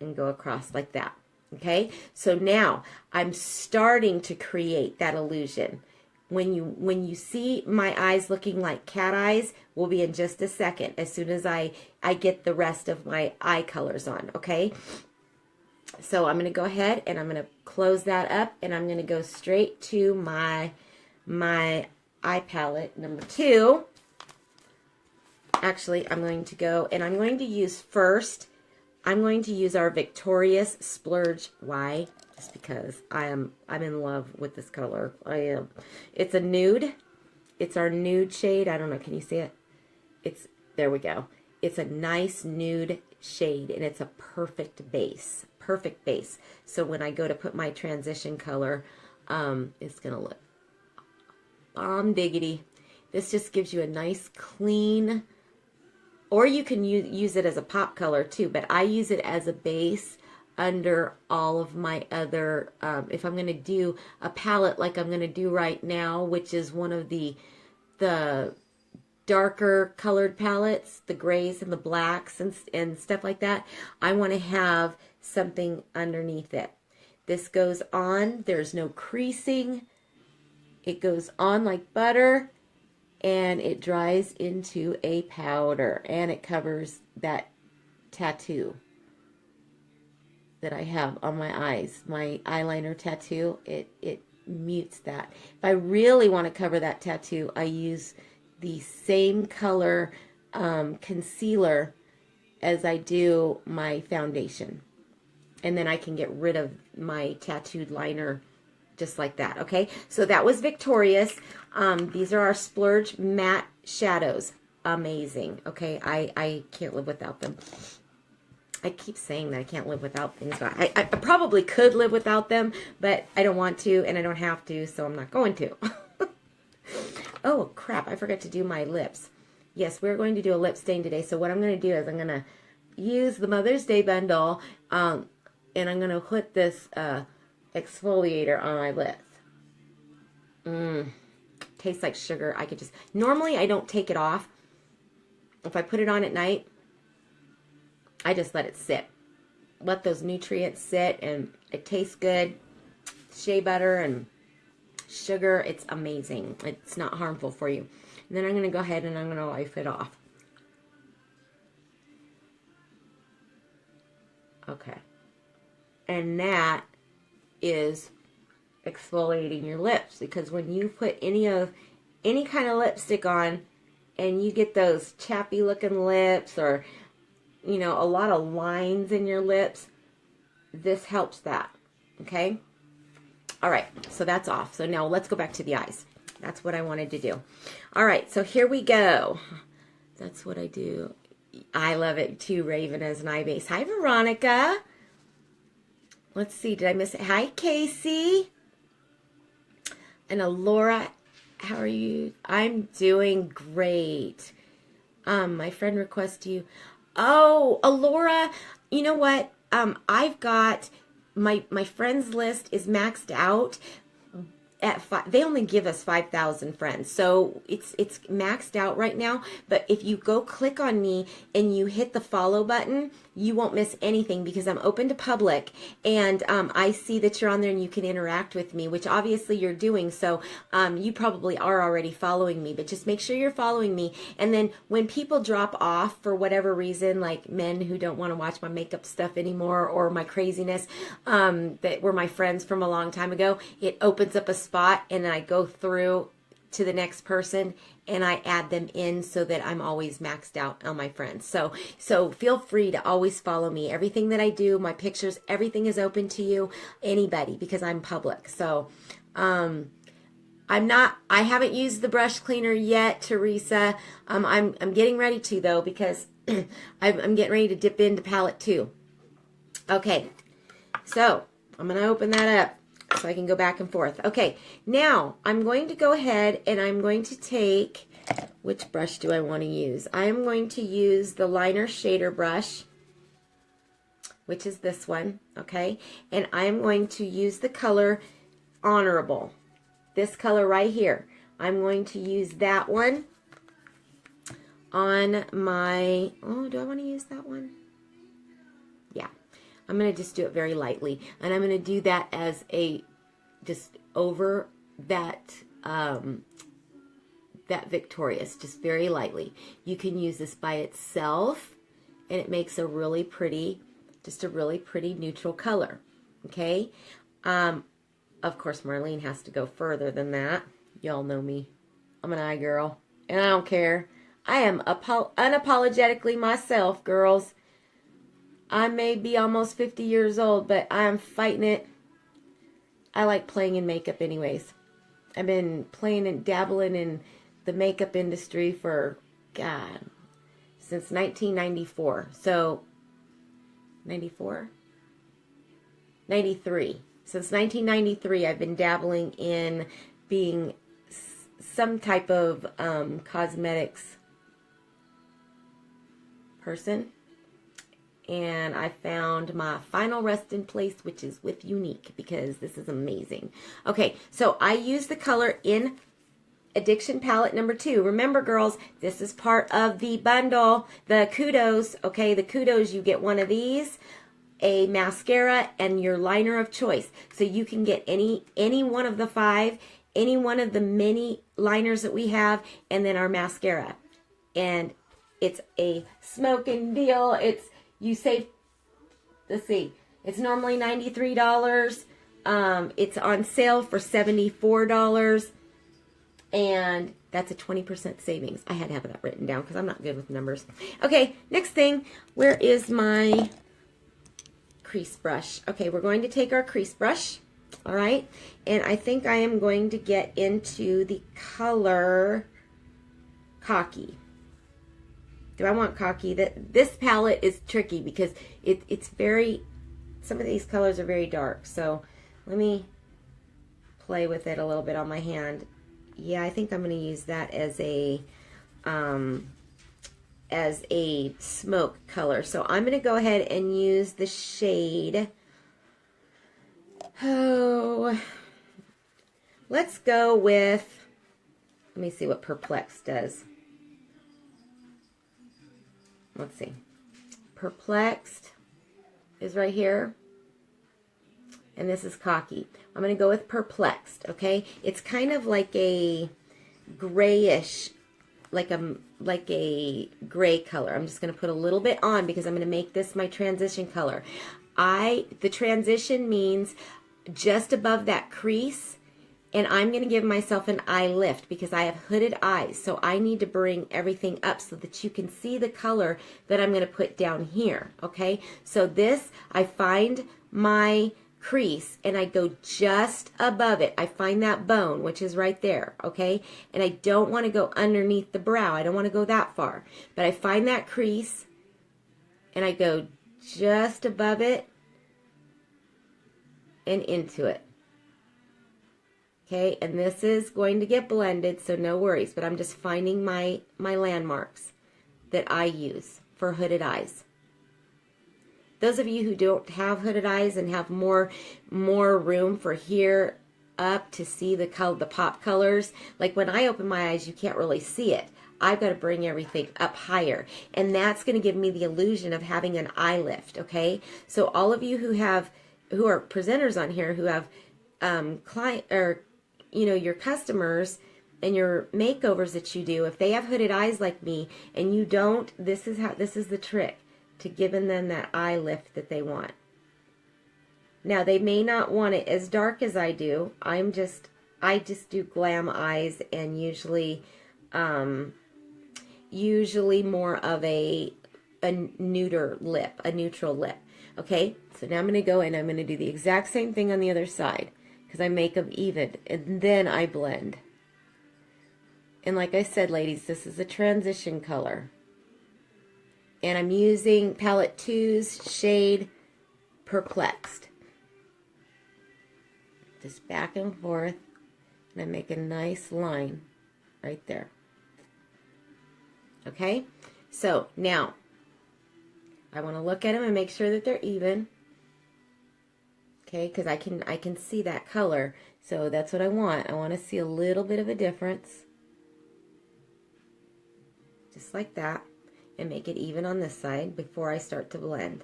and go across like that. Okay, so now I'm starting to create that illusion. When you see my eyes looking like cat eyes, will be in just a second, as soon as I get the rest of my eye colors on, okay? So I'm going to go ahead and I'm going to close that up, and I'm going to go straight to my eye palette number 2. Actually, I'm going to go, and I'm going to use first, I'm going to use our Victorious Splurge. Why? Just because I'm in love with this color. I am. It's a nude. It's our nude shade. I don't know. Can you see it? There we go. It's a nice nude shade, and it's a perfect base. Perfect base. So when I go to put my transition color, it's going to look bomb diggity. This just gives you a nice clean, or you can use it as a pop color too, but I use it as a base under all of my other, if I'm going to do a palette like I'm going to do right now, which is one of the darker colored palettes, the grays and the blacks and stuff like that, I want to have something underneath it. This goes on, there's no creasing, it goes on like butter, and it dries into a powder, and it covers that tattoo that I have on my eyes, my eyeliner tattoo. It mutes that. If I really want to cover that tattoo, I use the same color concealer as I do my foundation, and then I can get rid of my tattooed liner just like that. Okay, so that was Victorious. These are our Splurge matte shadows. Amazing. Okay, I can't live without them. I keep saying that I can't live without things, but I probably could live without them, but I don't want to, and I don't have to, so I'm not going to. Oh, crap, I forgot to do my lips. Yes, we're going to do a lip stain today, so what I'm going to do is I'm going to use the Mother's Day bundle, and I'm going to put this exfoliator on my lips. Tastes like sugar. I could just, normally I don't take it off. If I put it on at night, I just let it sit. Let those nutrients sit, and it tastes good. Shea butter and sugar, it's amazing. It's not harmful for you. And then I'm going to go ahead and I'm going to wipe it off. Okay. And that is exfoliating your lips, because when you put any kind of lipstick on and you get those chappy looking lips, or you know, a lot of lines in your lips, this helps that. Okay, all right, so that's off. So now let's go back to the eyes. That's what I wanted to do. All right, so here we go. That's what I do. I love it too, Raven, as an eye base. Hi, Veronica. Let's see, did I miss it? Hi, Casey. And Laura, how are you? I'm doing great. My friend requests you. Oh, Laura, you know what? I've got my friends list is maxed out at they only give us 5,000 friends, so it's maxed out right now. But if you go click on me and you hit the follow button, you won't miss anything, because I'm open to public, and I see that you're on there and you can interact with me, which obviously you're doing. So you probably are already following me, but just make sure you're following me. And then when people drop off for whatever reason, like men who don't want to watch my makeup stuff anymore, or my craziness, that were my friends from a long time ago, it opens up a spot, and I go through to the next person and I add them in, so that I'm always maxed out on my friends. So feel free to always follow me. Everything that I do, my pictures, everything is open to you, anybody, because I'm public. So I haven't used the brush cleaner yet, Teresa. I'm getting ready to, though, because I'm getting ready to dip into palette 2. Okay, so I'm going to open that up so I can go back and forth. Okay, now I'm going to go ahead and I'm going to take, which brush do I want to use? I am going to use the liner shader brush, which is this one, okay? And I am going to use the color Honorable, this color right here. I'm going to use that one on my, oh, do I want to use that one? Yeah. I'm going to just do it very lightly, and I'm going to do that as a, just over that, that Victorious, just very lightly. You can use this by itself, and it makes a really pretty, just a really pretty neutral color, okay? Of course, Marlene has to go further than that. Y'all know me. I'm an eye girl, and I don't care. I am unapologetically myself, girls. I may be almost 50 years old, but I'm fighting it. I like playing in makeup anyways. I've been playing and dabbling in the makeup industry for, God, since 1994. So, 94? 93. Since 1993, I've been dabbling in being some type of cosmetics person. And I found my final resting place, which is with Unique, because this is amazing. Okay, so I use the color in Addiction Palette number 2. Remember, girls, this is part of the bundle, the kudos. Okay, the kudos, you get one of these, a mascara, and your liner of choice. So you can get any one of the 5, any one of the many liners that we have, and then our mascara. And it's a smoking deal. You save, let's see, it's normally $93. It's on sale for $74. And that's a 20% savings. I had to have that written down because I'm not good with numbers. Okay, next thing, where is my crease brush? Okay, we're going to take our crease brush, all right? And I think I am going to get into the color Cocky. Do I want Cocky? This palette is tricky because it's very, some of these colors are very dark. So let me play with it a little bit on my hand. Yeah, I think I'm going to use that as a smoke color. So I'm going to go ahead and use the shade. Oh, let's go with, let me see what Perplexed does. Let's see. Perplexed is right here. And this is Cocky. I'm going to go with Perplexed, okay? It's kind of like a grayish, like a gray color. I'm just going to put a little bit on because I'm going to make this my transition color. The transition means just above that crease, and I'm going to give myself an eye lift because I have hooded eyes. So I need to bring everything up so that you can see the color that I'm going to put down here, okay? So this, I find my crease and I go just above it. I find that bone, which is right there, okay? And I don't want to go underneath the brow. I don't want to go that far. But I find that crease and I go just above it and into it. Okay, and this is going to get blended, so no worries, but I'm just finding my landmarks that I use for hooded eyes. those of you who don't have hooded eyes and have more room for here up to see the pop colors, like when I open my eyes, you can't really see it. I've got to bring everything up higher, and that's going to give me the illusion of having an eye lift. Okay, so all of you who are presenters on here who have client, or your customers and your makeovers that you do, if they have hooded eyes like me and you don't, this is the trick to giving them that eye lift that they want. Now, they may not want it as dark as I do. I just do glam eyes, and usually more of a neuter lip, a neutral lip. Okay, so now I'm going to go and I'm going to do the exact same thing on the other side, because I make them even, and then I blend. And like I said, ladies, this is a transition color. And I'm using palette 2's shade Perplexed. Just back and forth, and I make a nice line right there. Okay, so now I want to look at them and make sure that they're even. Okay, because I can see that color, so that's what I want. I want to see a little bit of a difference, just like that, and make it even on this side before I start to blend.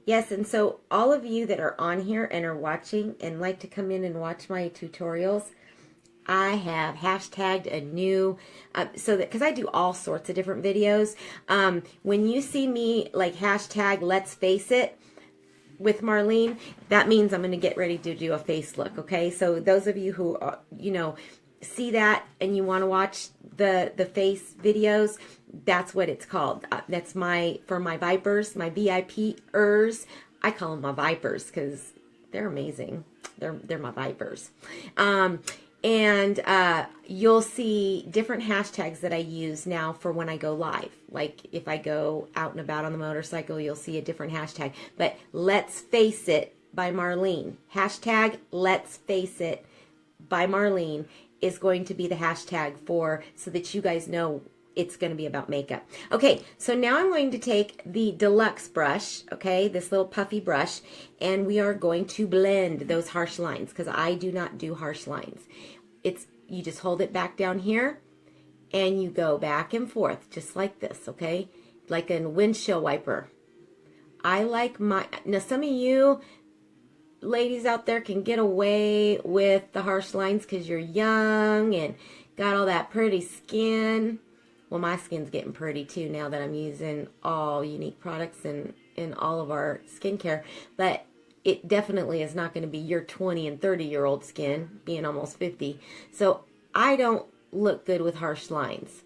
Yes, and so all of you that are on here and are watching and like to come in and watch my tutorials, I have hashtagged a new, because I do all sorts of different videos. When you see me like hashtag Let's Face It with Marlene, that means I'm going to get ready to do a face look, okay? So those of you who, see that and you want to watch the face videos, that's what it's called. That's for my Vipers, my VIPers. I call them my Vipers because they're amazing. They're my Vipers. And you'll see different hashtags that I use now for when I go live. Like if I go out and about on the motorcycle, you'll see a different hashtag. But Let's Face It by Marlene. Hashtag Let's Face It by Marlene is going to be the hashtag so that you guys know it's going to be about makeup. Okay, so now I'm going to take the deluxe brush, okay, this little puffy brush, and we are going to blend those harsh lines, because I do not do harsh lines. You just hold it back down here, and you go back and forth, just like this, okay, like a windshield wiper. Now some of you ladies out there can get away with the harsh lines because you're young and got all that pretty skin. Well, my skin's getting pretty too now that I'm using all unique products in all of our skincare. But it definitely is not going to be your 20 and 30-year-old skin, being almost 50. So I don't look good with harsh lines,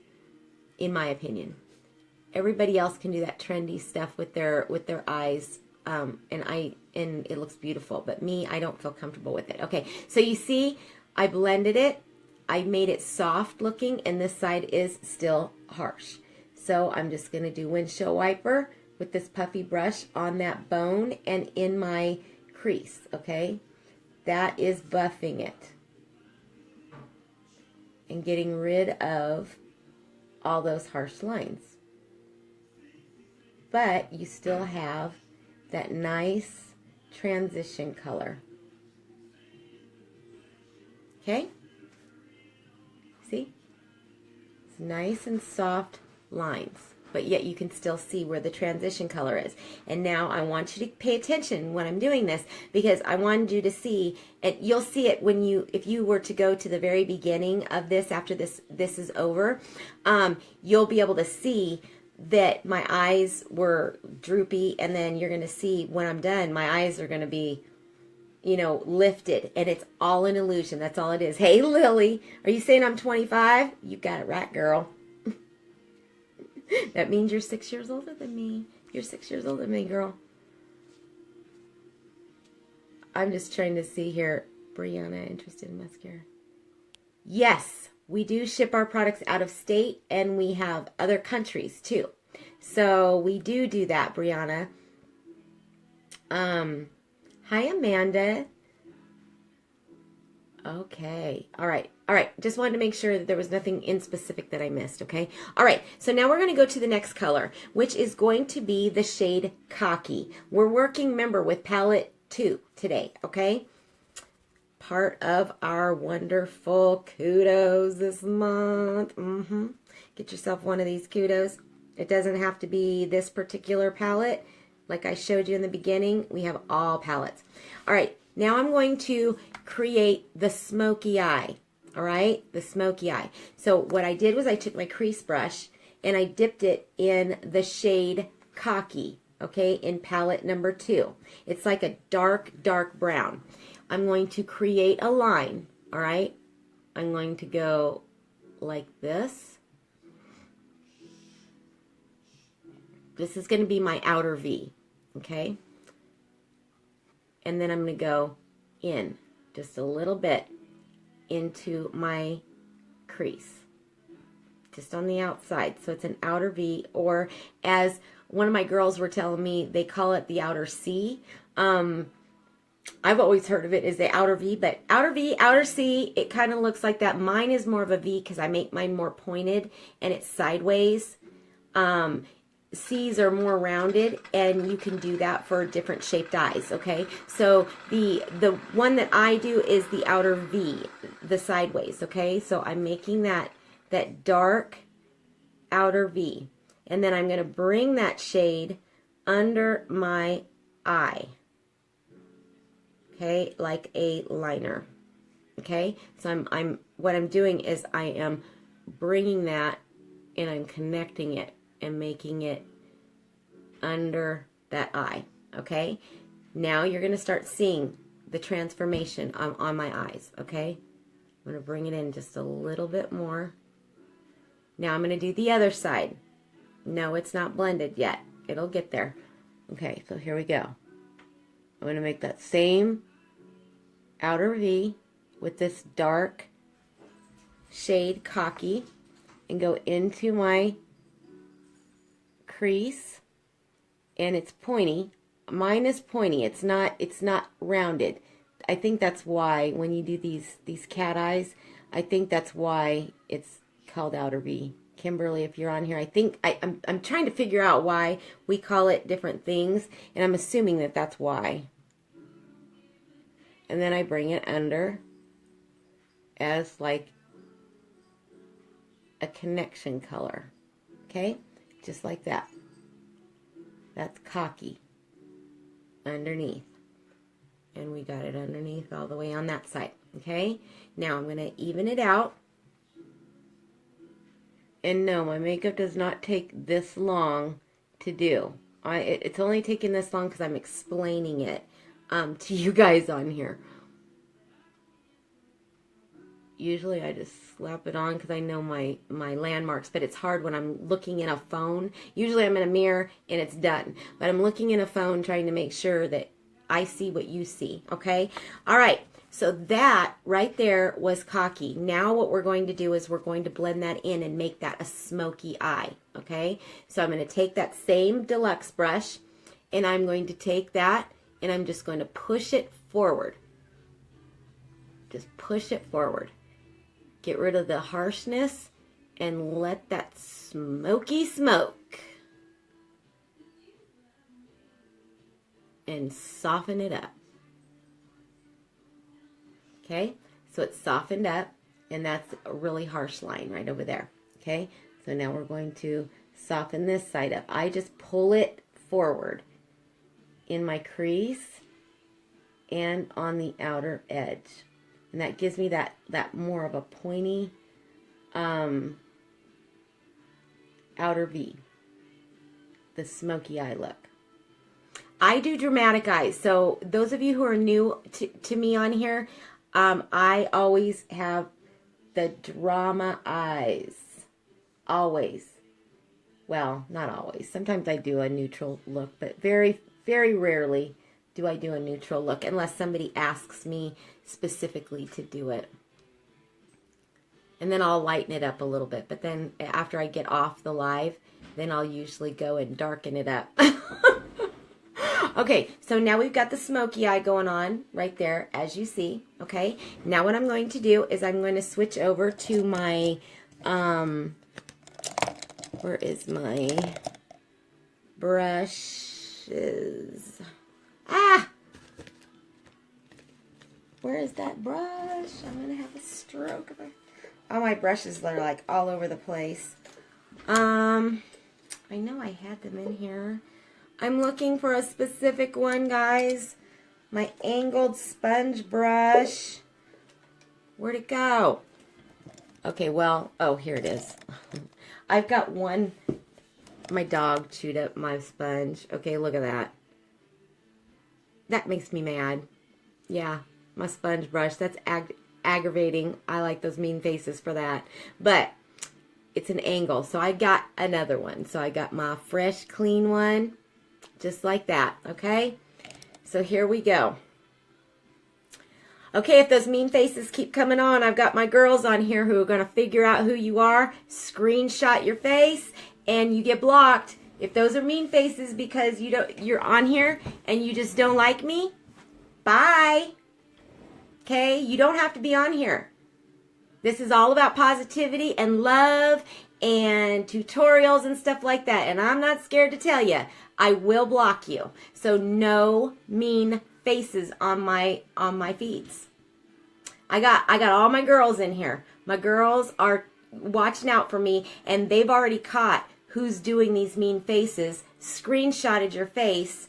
in my opinion. Everybody else can do that trendy stuff with their eyes, and it looks beautiful. But me, I don't feel comfortable with it. Okay, so you see, I blended it. I made it soft looking, and this side is still harsh. So I'm just going to do windshield wiper with this puffy brush on that bone and in my crease, okay? That is buffing it and getting rid of all those harsh lines. But you still have that nice transition color. Okay? See? It's nice and soft lines, but yet you can still see where the transition color is. And now I want you to pay attention when I'm doing this, because I wanted you to see, and you'll see it if you were to go to the very beginning of this after this is over, you'll be able to see that my eyes were droopy, and then you're going to see when I'm done, my eyes are going to be, lifted, and it's all an illusion. That's all it is. Hey, Lily, are you saying I'm 25? You got it right, girl. That means you're 6 years older than me. You're 6 years older than me, girl. I'm just trying to see here. Brianna, interested in mascara? Yes, we do ship our products out of state, and we have other countries too. So we do that, Brianna. Hi, Amanda. Okay. All right. All right. Just wanted to make sure that there was nothing in specific that I missed. Okay. All right. So now we're going to go to the next color, which is going to be the shade Cocky. We're working, remember, with palette 2 today. Okay. Part of our wonderful kudos this month. Get yourself one of these kudos. It doesn't have to be this particular palette. Like I showed you in the beginning, we have all palettes. All right. Now I'm going to create the smoky eye, all right? The smoky eye. So what I did was I took my crease brush and I dipped it in the shade Cocky, okay, in palette number 2. It's like a dark, dark brown. I'm going to create a line, all right? I'm going to go like this. This is going to be my outer V, okay? And then I'm going to go in just a little bit into my crease, just on the outside. So it's an outer V, or as one of my girls were telling me, they call it the outer C. I've always heard of it as the outer V, but outer V, outer C, it kind of looks like that. Mine is more of a V because I make mine more pointed and it's sideways. C's are more rounded, and you can do that for different shaped eyes, okay? So the one that I do is the outer V, the sideways, okay? So I'm making that dark outer V, and then I'm going to bring that shade under my eye, okay, like a liner, okay? So what I'm doing is I am bringing that and I'm connecting it and making it under that eye, okay? Now you're going to start seeing the transformation on my eyes, okay? I'm going to bring it in just a little bit more. Now I'm going to do the other side. No, it's not blended yet. It'll get there. Okay, so here we go. I'm going to make that same outer V with this dark shade Cocky and go into my crease, and it's pointy. Mine is pointy. It's not rounded. I think that's why when you do these cat eyes, I think that's why it's called outer V. Kimberly, if you're on here, I think I'm trying to figure out why we call it different things, and I'm assuming that that's why. And then I bring it under as like a connection color, okay? Just like that. That's Cocky underneath. And we got it underneath all the way on that side, okay? Now I'm going to even it out. And no, my makeup does not take this long to do. It's only taking this long because I'm explaining it to you guys on here. Usually I just slap it on because I know my landmarks, but it's hard when I'm looking in a phone. Usually I'm in a mirror and it's done. But I'm looking in a phone trying to make sure that I see what you see, okay? All right, so that right there was Cocky. Now what we're going to do is we're going to blend that in and make that a smoky eye, okay? So I'm going to take that same deluxe brush and I'm going to take that and I'm just going to push it forward. Just push it forward. Get rid of the harshness and let that smoky smoke. And soften it up. Okay, so it's softened up, and that's a really harsh line right over there. Okay, so now we're going to soften this side up. I just pull it forward in my crease and on the outer edge. And that gives me that more of a pointy outer V. The smoky eye look. I do dramatic eyes. So those of you who are new to me on here, I always have the drama eyes. Always. Well, not always. Sometimes I do a neutral look, but very, very rarely do I do a neutral look unless somebody asks me specifically to do it. And then I'll lighten it up a little bit. But then after I get off the live, then I'll usually go and darken it up. Okay, so now we've got the smoky eye going on right there, as you see. Okay, now what I'm going to do is I'm going to switch over to my, where is my brushes? Ah! Where is that brush? I'm going to have a stroke. All my brushes are like all over the place. I know I had them in here. I'm looking for a specific one, guys. My angled sponge brush. Where'd it go? Okay, well, oh, here it is. I've got one. My dog chewed up my sponge. Okay, look at that. That makes me mad. Yeah, my sponge brush. That's aggravating. I like those mean faces for that. But it's an angle, so I got another one. So I got my fresh, clean one, just like that, okay? So here we go. Okay, if those mean faces keep coming on, I've got my girls on here who are going to figure out who you are, screenshot your face, and you get blocked. If those are mean faces because you're on here and you just don't like me, bye. Okay, you don't have to be on here. This is all about positivity and love and tutorials and stuff like that. And I'm not scared to tell you, I will block you. So no mean faces on my feeds. I got all my girls in here. My girls are watching out for me, and they've already caught who's doing these mean faces, screenshotted your face,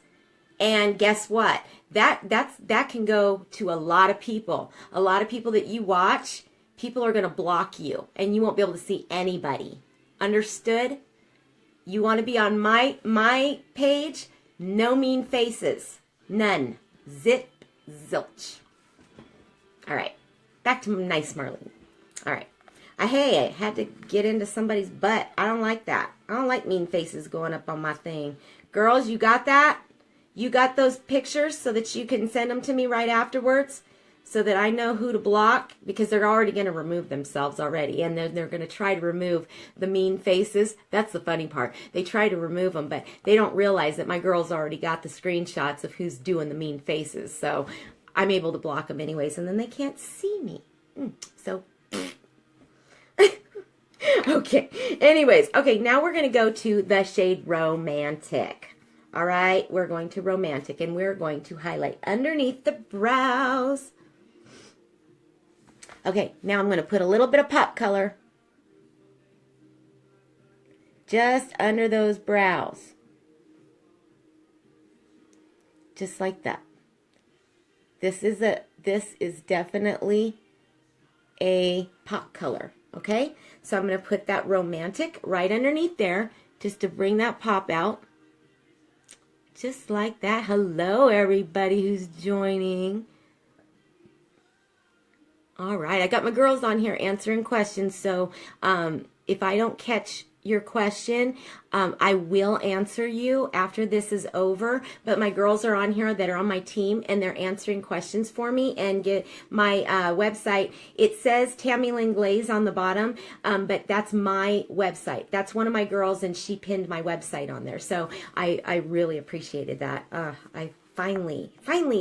and guess what? That can go to a lot of people. A lot of people that you watch, people are going to block you, and you won't be able to see anybody. Understood? You want to be on my page? No mean faces. None. Zip, zilch. All right. Back to nice Marlene. All right. Hey, I had to get into somebody's butt. I don't like that. I don't like mean faces going up on my thing. Girls, you got that? You got those pictures so that you can send them to me right afterwards so that I know who to block, because they're already going to remove themselves already, and then they're going to try to remove the mean faces. That's the funny part. They try to remove them, but they don't realize that my girls already got the screenshots of who's doing the mean faces, so I'm able to block them anyways, and then they can't see me. So, okay. Anyways, okay, now we're going to go to the shade Romantic. All right, we're going to Romantic, and we're going to highlight underneath the brows. Okay, now I'm going to put a little bit of pop color just under those brows. Just like that. This is definitely a pop color, okay? So I'm going to put that Romantic right underneath there just to bring that pop out. Just like that. Hello, everybody who's joining. All right, I got my girls on here answering questions, so if I don't catch your question, I will answer you after this is over, but my girls are on here that are on my team, and they're answering questions for me, and get my website. It says Tammy Lynn Glaze on the bottom, but that's my website. That's one of my girls, and she pinned my website on there, so I really appreciated that. I finally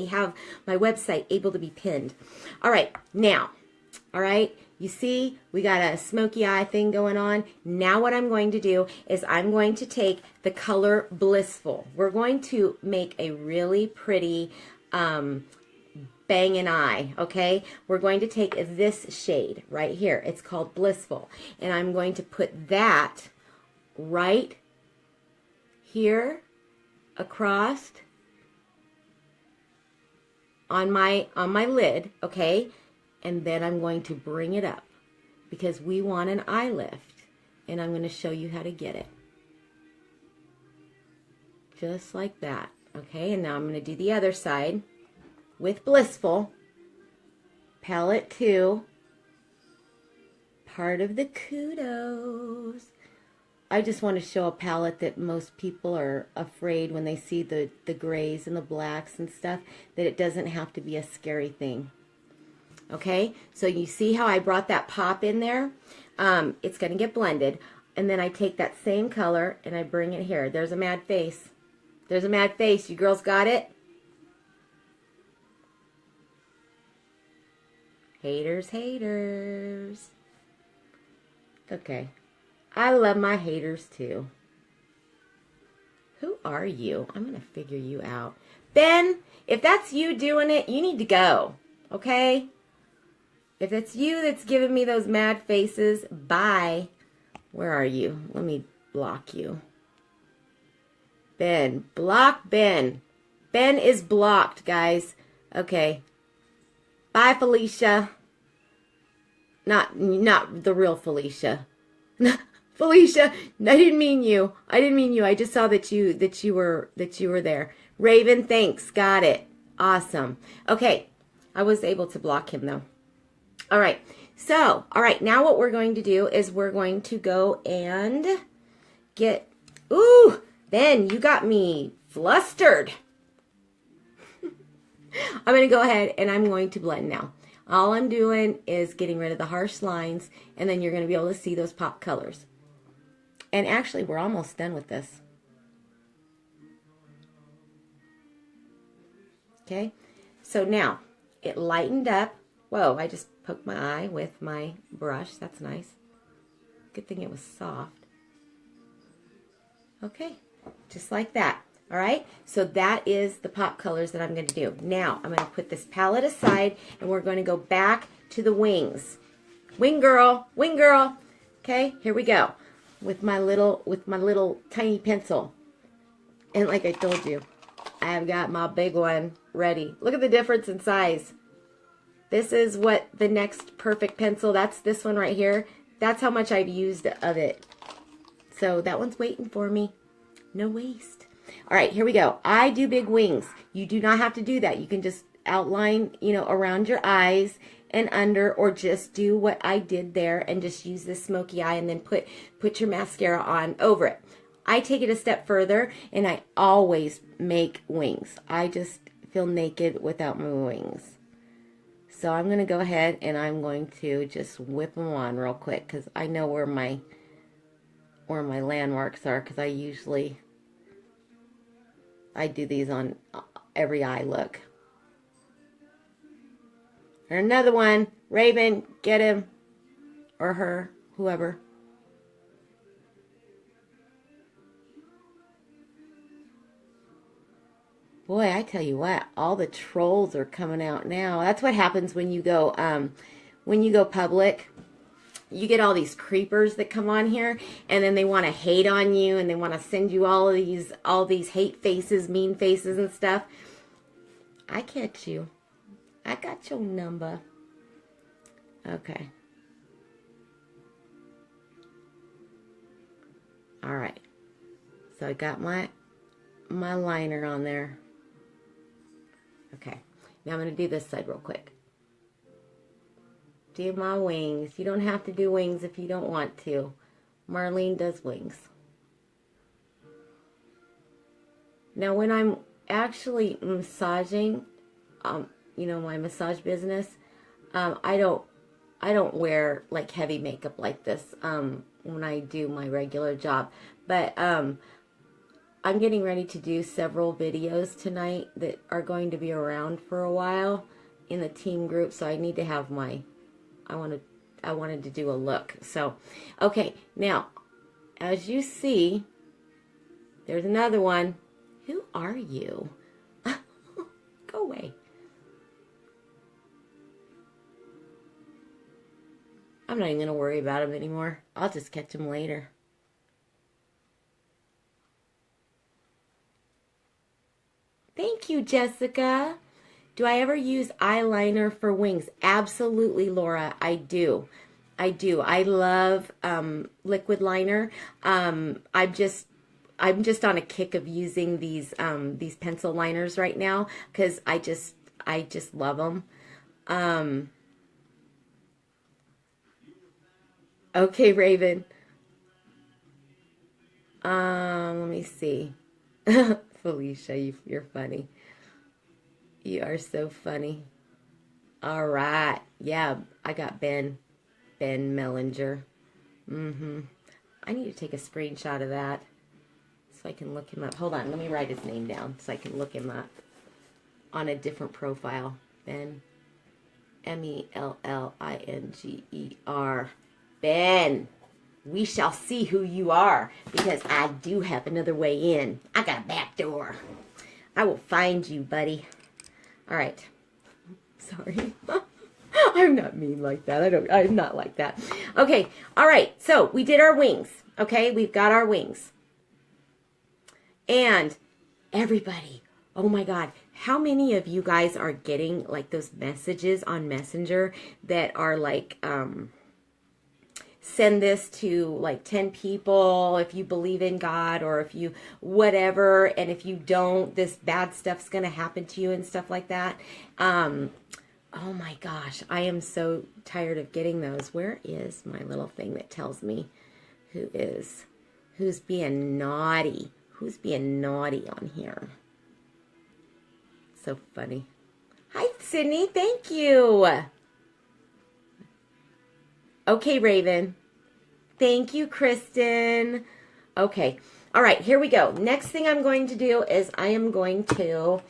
have my website able to be pinned. All right, now, all right, you see, we got a smoky eye thing going on. Now what I'm going to do is I'm going to take the color Blissful. We're going to make a really pretty banging eye, okay? We're going to take this shade right here. It's called Blissful. And I'm going to put that right here across on my lid, okay? And then I'm going to bring it up because we want an eye lift, and I'm going to show you how to get it. Just like that, okay? And now I'm going to do the other side with Blissful. Palette 2. Part of the kudos. I just want to show a palette that most people are afraid when they see the grays and the blacks and stuff, that it doesn't have to be a scary thing. Okay, so you see how I brought that pop in there? It's going to get blended. And then I take that same color and I bring it here. There's a mad face. There's a mad face. You girls got it? Haters, haters. Okay. I love my haters too. Who are you? I'm going to figure you out. Ben, if that's you doing it, you need to go. Okay? If it's you that's giving me those mad faces, bye. Where are you? Let me block you. Ben. Block Ben. Ben is blocked, guys. Okay. Bye, Felicia. Not the real Felicia. Felicia, I didn't mean you. I didn't mean you. I just saw that you were there. Raven, thanks. Got it. Awesome. Okay. I was able to block him though. All right. So, all right, now what we're going to do is we're going to go and get, ooh, Ben, you got me flustered. I'm going to go ahead and I'm going to blend now. All I'm doing is getting rid of the harsh lines, and then you're going to be able to see those pop colors. And actually, we're almost done with this. Okay, so now it lightened up. Whoa, I just poked my eye with my brush. That's nice. Good thing it was soft. Okay, just like that. All right, so that is the pop colors that I'm going to do. Now, I'm going to put this palette aside, and we're going to go back to the wings. Wing girl, wing girl. Okay, here we go. With my little tiny pencil. And like I told you, I've got my big one ready. Look at the difference in size. This is what the next perfect pencil, that's this one right here. That's how much I've used of it. So that one's waiting for me. No waste. All right, here we go. I do big wings. You do not have to do that. You can just outline, around your eyes and under, or just do what I did there and just use this smoky eye and then put your mascara on over it. I take it a step further and I always make wings. I just feel naked without my wings. So I'm going to go ahead and I'm going to just whip them on real quick because I know where my landmarks are, because I do these on every eye look. Or another one. Raven, get him. Or her, whoever. Boy, I tell you what, all the trolls are coming out now. That's what happens when you go public. You get all these creepers that come on here, and then they want to hate on you, and they want to send you all these hate faces, mean faces and stuff. I catch you. I got your number. Okay. All right. So I got my liner on there. Okay. Now I'm going to do this side real quick. Do my wings. You don't have to do wings if you don't want to. Marlene does wings. Now when I'm actually massaging, my massage business, I don't wear like heavy makeup like this when I do my regular job. But I'm getting ready to do several videos tonight that are going to be around for a while in the team group, so I need to have I wanted to do a look. So, okay, now, as you see, there's another one. Who are you? Go away. I'm not even going to worry about him anymore. I'll just catch him later. Thank you, Jessica. Do I ever use eyeliner for wings? Absolutely, Laura. I do. I love liquid liner. I'm just on a kick of using these pencil liners right now because I just love them. Okay, Raven. Let me see. Felicia, you're funny. You are so funny. All right. Yeah, I got Ben Mellinger. I need to take a screenshot of that so so I can look him up. Hold on, let me write his name down so I can look him up on a different profile. Ben, Mellinger. Ben, we shall see who you are, because I do have another way in. I got a back door. I will find you, buddy. All right. Sorry. I'm not mean like that. I'm not like that. Okay. All right. So we did our wings. Okay. We've got our wings. And everybody, oh my God, how many of you guys are getting like those messages on Messenger that are like, send this to like 10 people if you believe in God, or if you whatever, and if you don't, this bad stuff's going to happen to you and stuff like that. Oh my gosh, I am so tired of getting those. Where is my little thing that tells me who's being naughty? Who's being naughty on here? So funny. Hi, Sydney. Thank you. Okay, Raven. Thank you, Kristen. Okay. All right, here we go. Next thing I'm going to do is I am going to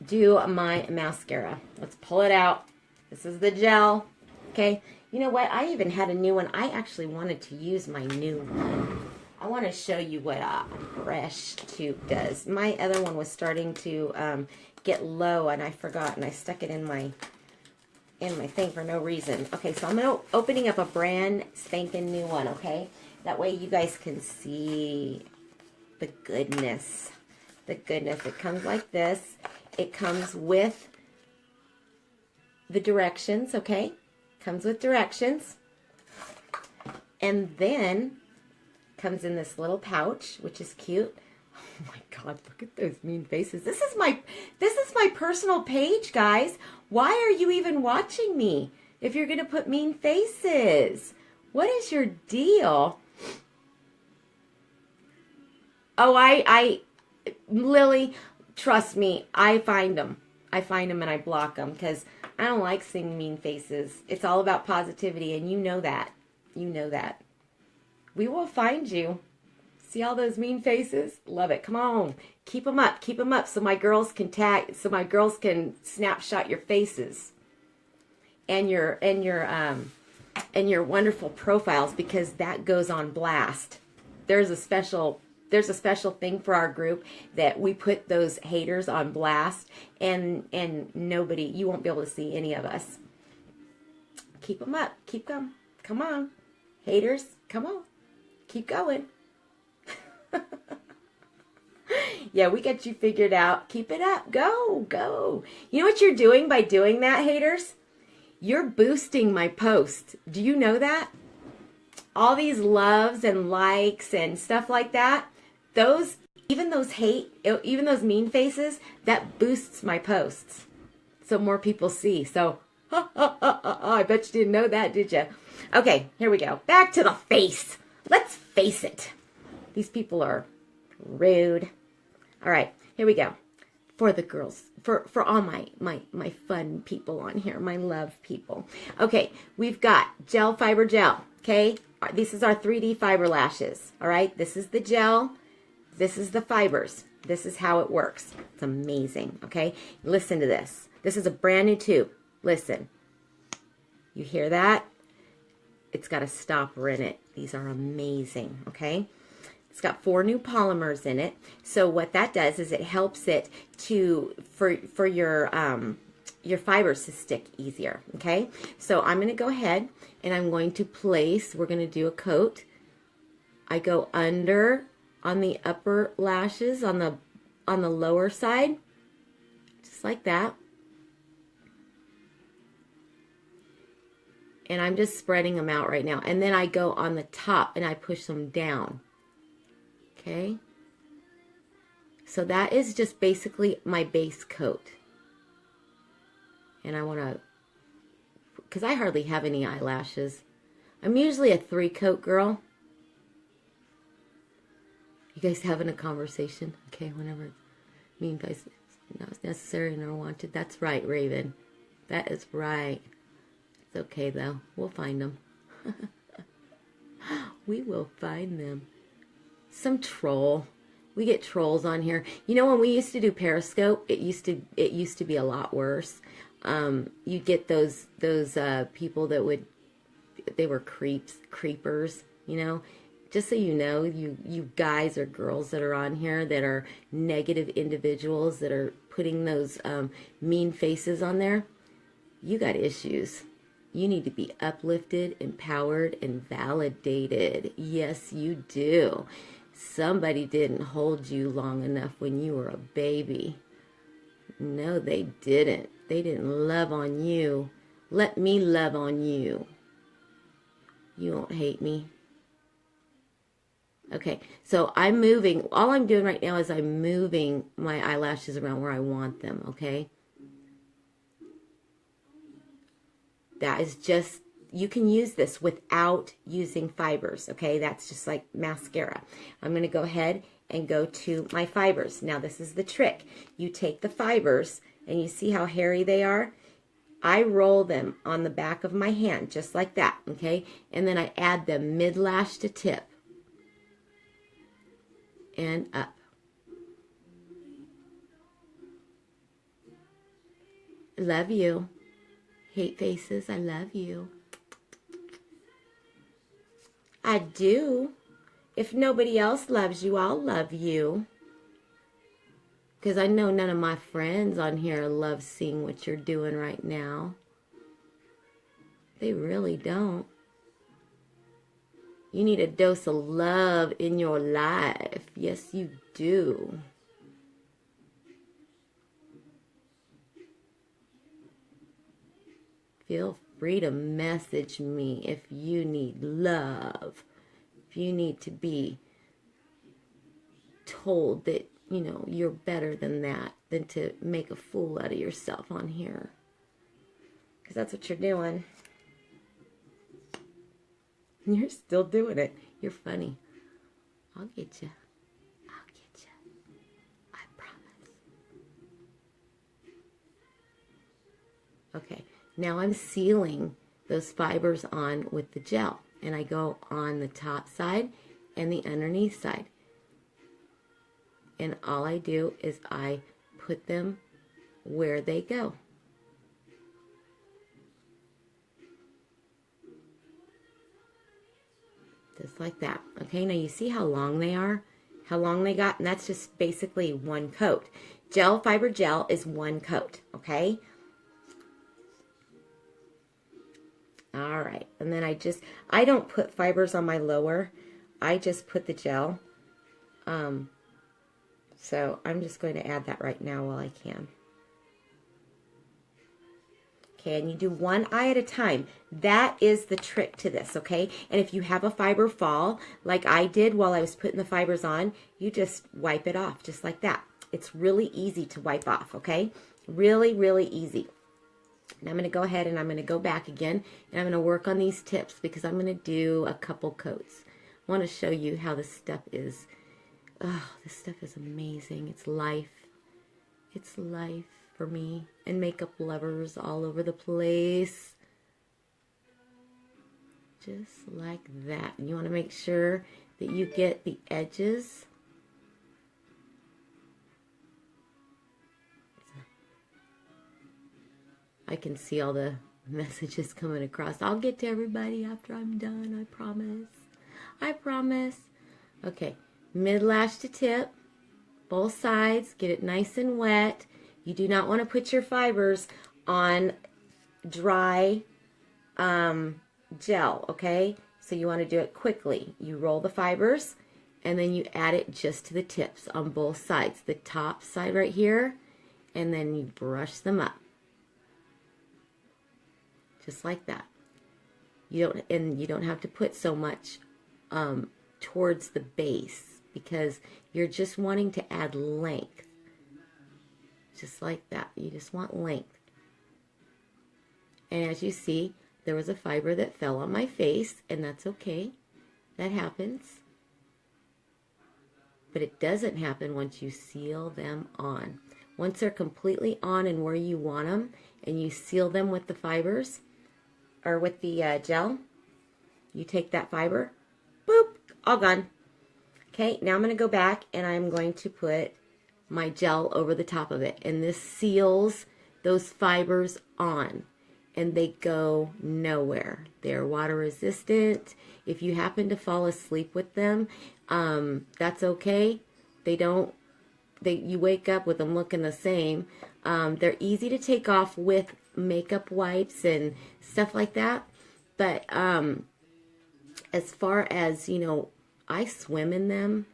do my mascara. Let's pull it out. This is the gel. Okay. You know what? I even had a new one. I actually wanted to use my new one. I want to show you what a fresh tube does. My other one was starting to get low, and I forgot, and I stuck it in my thing for no reason. Okay, so I'm opening up a brand spanking new one, okay? That way you guys can see the goodness. The goodness. It comes like this. It comes with the directions, okay? Comes with directions. And then comes in this little pouch, which is cute. Oh my God, look at those mean faces. This is my personal page, guys. Why are you even watching me if you're going to put mean faces? What is your deal? Oh, Lily, trust me, I find them. I find them and I block them because I don't like seeing mean faces. It's all about positivity, and you know that. You know that. We will find you. See all those mean faces? Love it. Come on. Keep them up. Keep them up so my girls can snapshot your faces and your wonderful profiles, because that goes on blast. There's a special thing for our group that we put those haters on blast, and nobody, you won't be able to see any of us. Keep them up. Keep them. Come on. Haters, come on. Keep going. Yeah, we got you figured out. Keep it up. Go, go. You know what you're doing by doing that, haters? You're boosting my post. Do you know that? All these loves and likes and stuff like that, even those mean faces, that boosts my posts. So more people see. So, I bet you didn't know that, did you? Okay, here we go. Back to the face. Let's face it. These people are rude. All right, here we go. For the girls, for all my fun people on here, my love people. Okay, we've got gel fiber gel, okay? This is our 3D fiber lashes, all right? This is the gel. This is the fibers. This is how it works. It's amazing, okay? Listen to this. This is a brand new tube. Listen. You hear that? It's got a stopper in it. These are amazing, okay? It's got 4 new polymers in it. So what that does is it helps it for your fibers to stick easier, okay? So I'm going to go ahead and I'm going to place, we're going to do a coat. I go under on the upper lashes, on the lower side, just like that. And I'm just spreading them out right now. And then I go on the top and I push them down. Okay? So that is just basically my base coat. And I want to, because I hardly have any eyelashes. I'm usually a 3-coat girl. You guys having a conversation? Okay, whenever mean guys not necessary nor wanted. That's right, Raven. That is right. It's okay though. We'll find them. We will find them. some troll. We get trolls on here. You know, when we used to do Periscope, it used to be a lot worse. You'd get those people that they were creepers, you know. Just so you know, you guys or girls that are on here that are negative individuals that are putting those mean faces on there, you got issues. You need to be uplifted, empowered, and validated. Yes, you do. Somebody didn't hold you long enough when you were a baby. No, they didn't. They didn't love on you. Let me love on you. You won't hate me. Okay, so I'm moving. All I'm doing right now is I'm moving my eyelashes around where I want them, okay? That is just, you can use this without using fibers, okay? That's just like mascara. I'm going to go ahead and go to my fibers. Now, this is the trick. You take the fibers, and you see how hairy they are? I roll them on the back of my hand, just like that, okay? And then I add them mid-lash to tip. And up. Love you. Hate faces, I love you. I do. If nobody else loves you, I'll love you. Because I know none of my friends on here love seeing what you're doing right now. They really don't. You need a dose of love in your life. Yes, you do. Feel free to message me if you need love. If you need to be told that, you know, you're better than that, than to make a fool out of yourself on here. Because that's what you're doing. You're still doing it. You're funny. I'll get you. I'll get you. I promise. Okay. Now I'm sealing those fibers on with the gel. And I go on the top side and the underneath side. And all I do is I put them where they go. Just like that. Okay, now you see how long they are? How long they got? And that's just basically one coat. Gel fiber gel is one coat, okay? All right, and then I don't put fibers on my lower. I just put the gel. So I'm just going to add that right now while I can. Okay, and you do one eye at a time. That is the trick to this, okay? And if you have a fiber fall, like I did while I was putting the fibers on, you just wipe it off, just like that. It's really easy to wipe off, okay? Really, really easy. And I'm going to go ahead and I'm going to go back again, and I'm going to work on these tips because I'm going to do a couple coats. I want to show you how this stuff is. Oh, this stuff is amazing. It's life. It's life for me. And makeup lovers all over the place. Just like that. And you want to make sure that you get the edges. I can see all the messages coming across. I'll get to everybody after I'm done. I promise. I promise. Okay. Mid-lash to tip. Both sides. Get it nice and wet. You do not want to put your fibers on dry gel, okay? So you want to do it quickly. You roll the fibers, and then you add it just to the tips on both sides. The top side right here, and then you brush them up. Just like that. You don't have to put so much towards the base because you're just wanting to add length. Just like that. You just want length. And as you see, there was a fiber that fell on my face, and that's okay. That happens. But it doesn't happen once you seal them on. Once they're completely on and where you want them, and you seal them with the fibers, or with the gel, you take that fiber, boop, all gone. Okay, now I'm going to go back and I'm going to put my gel over the top of it. And this seals those fibers on. And they go nowhere. They're water resistant. If you happen to fall asleep with them, that's okay. You wake up with them looking the same. They're easy to take off with makeup wipes and stuff like that. But as far as, I swim in them.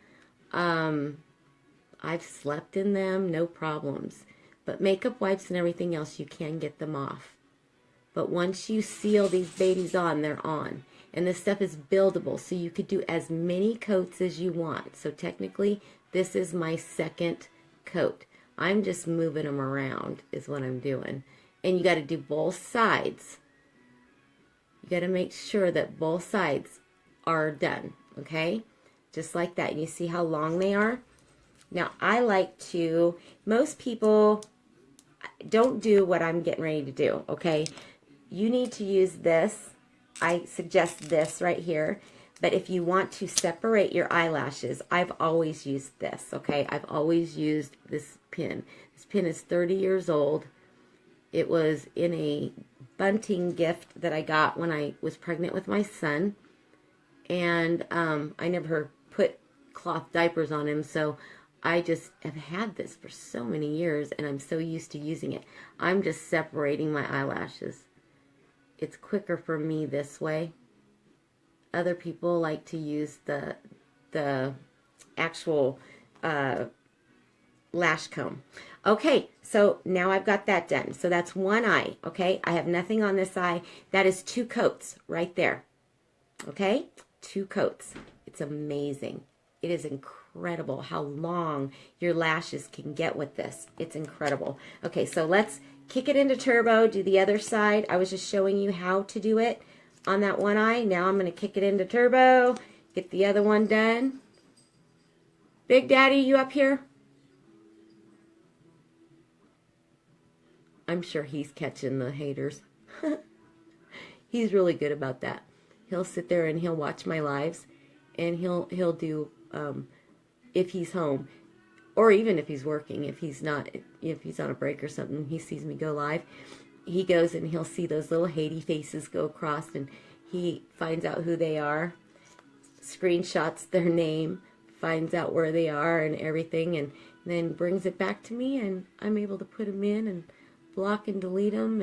I've slept in them, no problems. But makeup wipes and everything else, you can get them off. But once you seal these babies on, they're on. And this stuff is buildable, so you could do as many coats as you want. So technically, this is my second coat. I'm just moving them around is what I'm doing. And you got to do both sides. You got to make sure that both sides are done, okay? Just like that. And you see how long they are? Now, I like to, most people don't do what I'm getting ready to do, okay? You need to use this. I suggest this right here. But if you want to separate your eyelashes, I've always used this, okay? I've always used this pin. This pin is 30 years old. It was in a bunting gift that I got when I was pregnant with my son. And I never put cloth diapers on him, so I just have had this for so many years, and I'm so used to using it. I'm just separating my eyelashes. It's quicker for me this way. Other people like to use the actual lash comb. Okay, so now I've got that done. So that's one eye, okay? I have nothing on this eye. That is 2 coats right there, okay? 2 coats. It's amazing. It is incredible how long your lashes can get with this. It's incredible. Okay, so let's kick it into turbo, do the other side. I was just showing you how to do it on that one eye. Now I'm going to kick it into turbo, get the other one done. Big Daddy, you up here? I'm sure he's catching the haters. He's really good about that. He'll sit there and he'll watch my lives, and he'll do if he's home, or even if he's working. If he's on a break or something, he sees me go live. He goes and he'll see those little Haiti faces go across, and he finds out who they are, screenshots their name, finds out where they are and everything, and then brings it back to me, and I'm able to put them in and block and delete them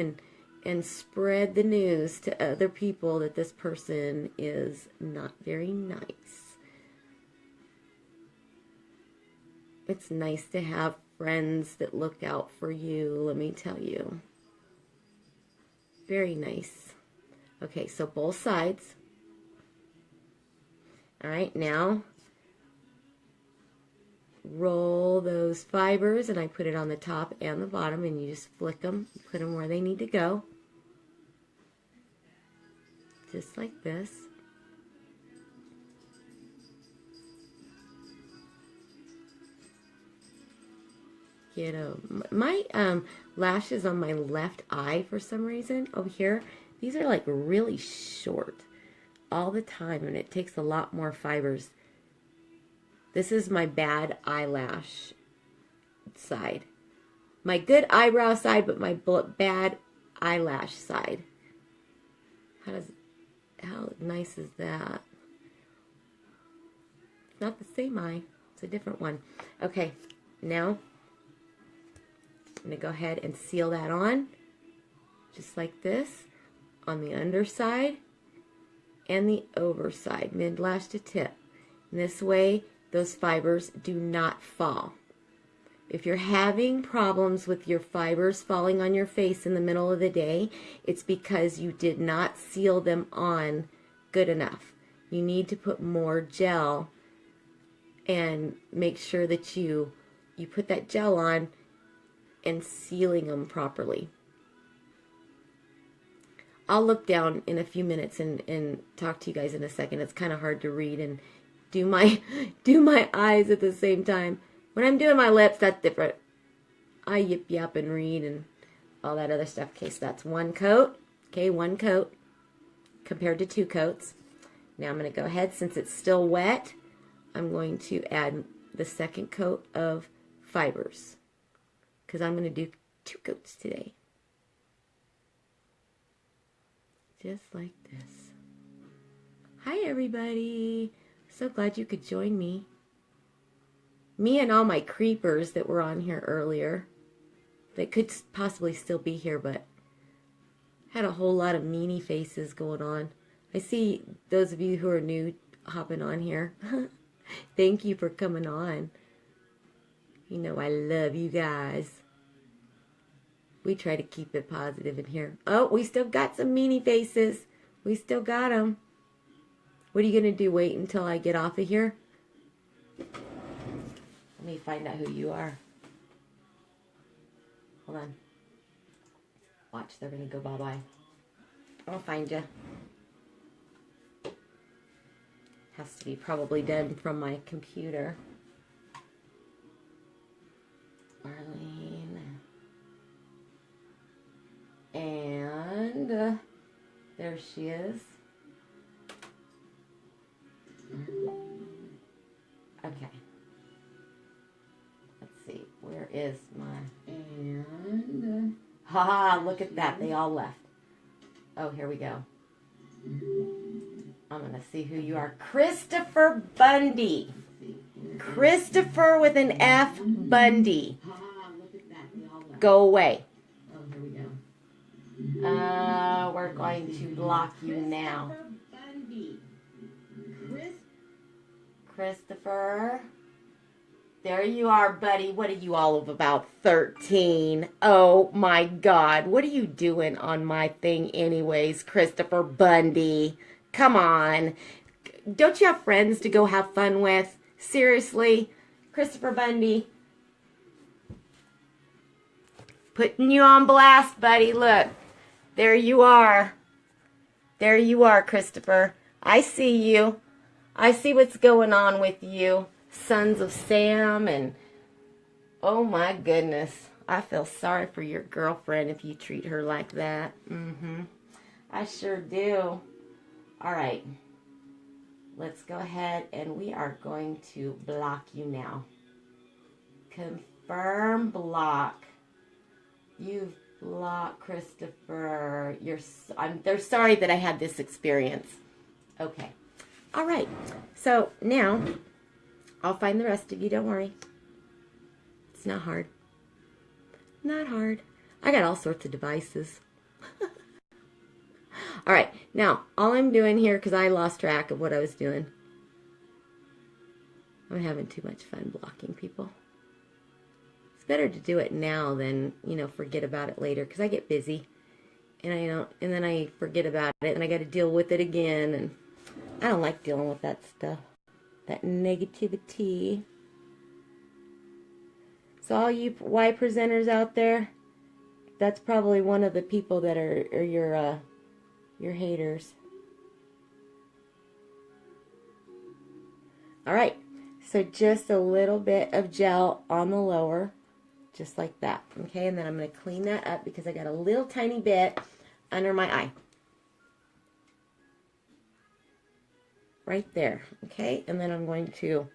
and spread the news to other people that this person is not very nice. It's nice to have friends that look out for you, let me tell you. Very nice. Okay, so both sides. All right, now roll those fibers, and I put it on the top and the bottom, and you just flick them, put them where they need to go. Just like this. Get my lashes on my left eye for some reason over here, these are like really short all the time, and it takes a lot more fibers. This is my bad eyelash side. My good eyebrow side, but my bad eyelash side. How nice is that? It's not the same eye. It's a different one. Okay, now I'm going to go ahead and seal that on, just like this, on the underside and the overside, mid-lash to tip. And this way, those fibers do not fall. If you're having problems with your fibers falling on your face in the middle of the day, it's because you did not seal them on good enough. You need to put more gel and make sure that you put that gel on and sealing them properly. I'll look down in a few minutes and talk to you guys in a second. It's kind of hard to read and do my eyes at the same time. When I'm doing my lips, that's different. I yip yap and read and all that other stuff. Okay, so that's one coat. Okay, one coat compared to 2 coats. Now I'm going to go ahead, since it's still wet, I'm going to add the second coat of fibers because I'm going to do 2 coats today. Just like this. Hi everybody. So glad you could join me. Me and all my creepers that were on here earlier. That could possibly still be here, but had a whole lot of meanie faces going on. I see those of you who are new hopping on here. Thank you for coming on. You know I love you guys. We try to keep it positive in here. Oh, we still got some meanie faces. We still got them. What are you going to do? Wait until I get off of here? Let me find out who you are. Hold on. Watch, they're going to go bye-bye. I'll find you. Has to be probably done from my computer. Marlene. And there she is. Okay. Let's see. Where is my... And... Haha, look at that. They all left. Oh, here we go. I'm going to see who you are. Christopher Bundy. Christopher with an F, Bundy. Go away. Oh, here we go. We're going to block you now. Christopher. There you are, buddy. What are you all of about 13? Oh, my God. What are you doing on my thing anyways, Christopher Bundy? Come on. Don't you have friends to go have fun with? Seriously? Christopher Bundy. Putting you on blast, buddy. Look. There you are. There you are, Christopher. I see you. I see what's going on with you. Sons of Sam and... Oh, my goodness. I feel sorry for your girlfriend if you treat her like that. I sure do. All right, let's go ahead and we are going to block you now. Confirm block. You've blocked Christopher. They're sorry that I had this experience. Okay. All right. So now I'll find the rest of you. Don't worry. It's not hard. Not hard. I got all sorts of devices. All right, now, all I'm doing here, because I lost track of what I was doing. I'm having too much fun blocking people. It's better to do it now than, you know, forget about it later, because I get busy. And then I forget about it, and I got to deal with it again, and I don't like dealing with that stuff. That negativity. So all you Y presenters out there, that's probably one of the people that are your haters. All right, so just a little bit of gel on the lower, just like that. Okay, and then I'm going to clean that up because I got a little tiny bit under my eye. Right there. Okay, and then I'm going to...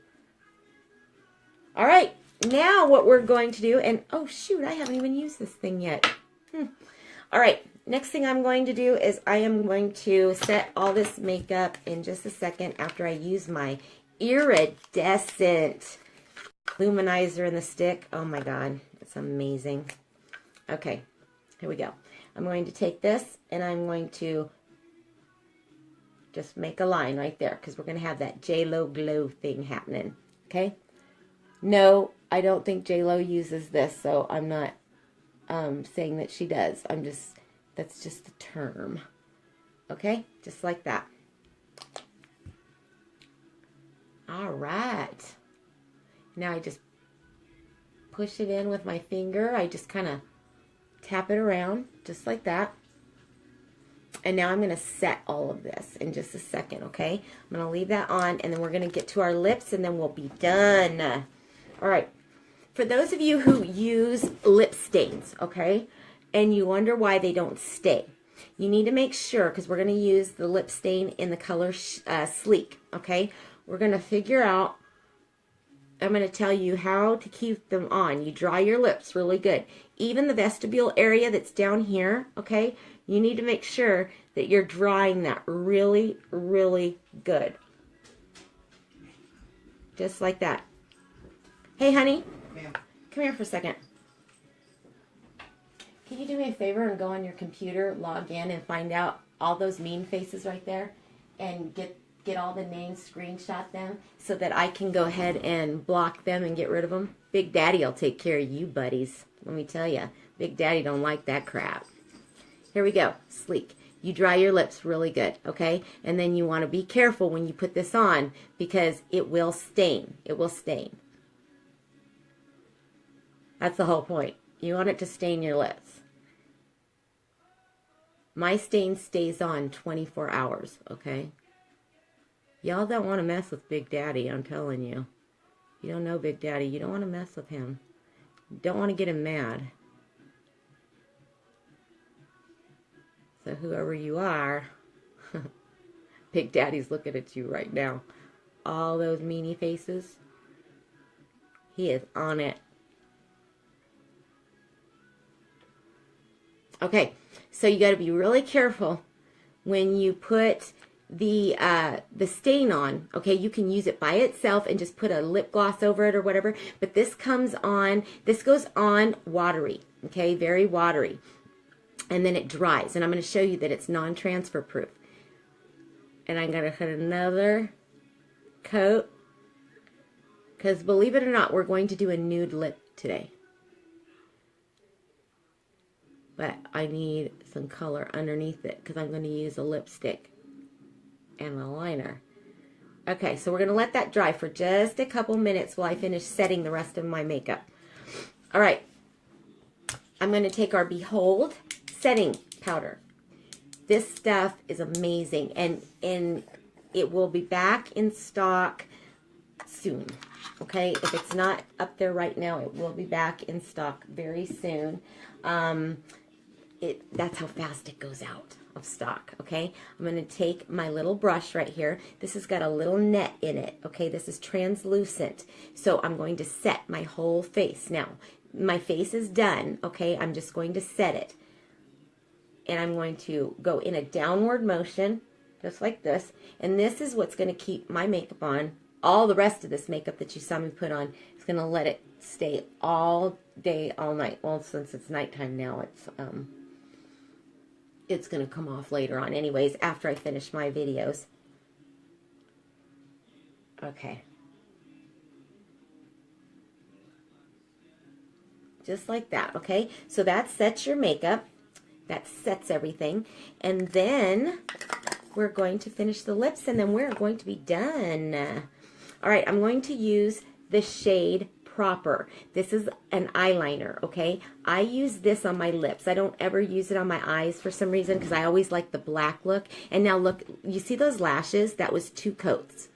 All right, now what we're going to do, and oh shoot, I haven't even used this thing yet. All right. Next thing I'm going to do is I am going to set all this makeup in just a second after I use my iridescent luminizer in the stick. Oh my God, it's amazing. Okay, here we go. I'm going to take this and I'm going to just make a line right there because we're going to have that J-Lo glow thing happening. Okay? No, I don't think J-Lo uses this, so I'm not saying that she does. That's just the term. Okay? Just like that. All right. Now I just push it in with my finger. I just kind of tap it around, just like that. And now I'm going to set all of this in just a second, okay? I'm going to leave that on, and then we're going to get to our lips, and then we'll be done. All right. For those of you who use lip stains, okay, and you wonder why they don't stay, you need to make sure, because we're going to use the lip stain in the color Sleek, okay? We're going to figure out I'm going to tell you how to keep them on. You dry your lips really good. Even the vestibule area that's down here, okay, you need to make sure that you're drying that really, really good. Just like that. Hey, honey. Ma'am. Come here for a second. Can you do me a favor and go on your computer, log in, and find out all those mean faces right there, and get all the names, screenshot them, so that I can go ahead and block them and get rid of them? Big Daddy will take care of you, buddies. Let me tell you, Big Daddy don't like that crap. Here we go. Sleek. You dry your lips really good, okay? And then you want to be careful when you put this on, because it will stain. It will stain. That's the whole point. You want it to stain your lips. My stain stays on 24 hours, okay? Y'all don't want to mess with Big Daddy, I'm telling you. You don't know Big Daddy. You don't want to mess with him. You don't want to get him mad. So whoever you are, Big Daddy's looking at you right now. All those meanie faces. He is on it. Okay, so you got to be really careful when you put the stain on. Okay, you can use it by itself and just put a lip gloss over it or whatever, but this comes on, this goes on watery, okay, very watery, and then it dries, and I'm going to show you that it's non-transfer proof. And I'm going to put another coat, because believe it or not, we're going to do a nude lip today. But I need some color underneath it, because I'm going to use a lipstick and a liner. Okay, so we're going to let that dry for just a couple minutes while I finish setting the rest of my makeup. All right, I'm going to take our Behold setting powder. This stuff is amazing, and it will be back in stock soon. Okay, if it's not up there right now, it will be back in stock very soon. That's how fast it goes out of stock, okay? I'm going to take my little brush right here. This has got a little net in it, okay? This is translucent. So I'm going to set my whole face. Now, my face is done, okay? I'm just going to set it. And I'm going to go in a downward motion, just like this. And this is what's going to keep my makeup on. All the rest of this makeup that you saw me put on is going to let it stay all day, all night. Well, since it's nighttime now, it's going to come off later on anyways, after I finish my videos. Okay. Just like that, okay? So that sets your makeup. That sets everything. And then we're going to finish the lips, and then we're going to be done. All right, I'm going to use the shade Proper. This is an eyeliner, okay? I use this on my lips. I don't ever use it on my eyes for some reason, because I always like the black look. And now look, you see those lashes? That was 2 coats.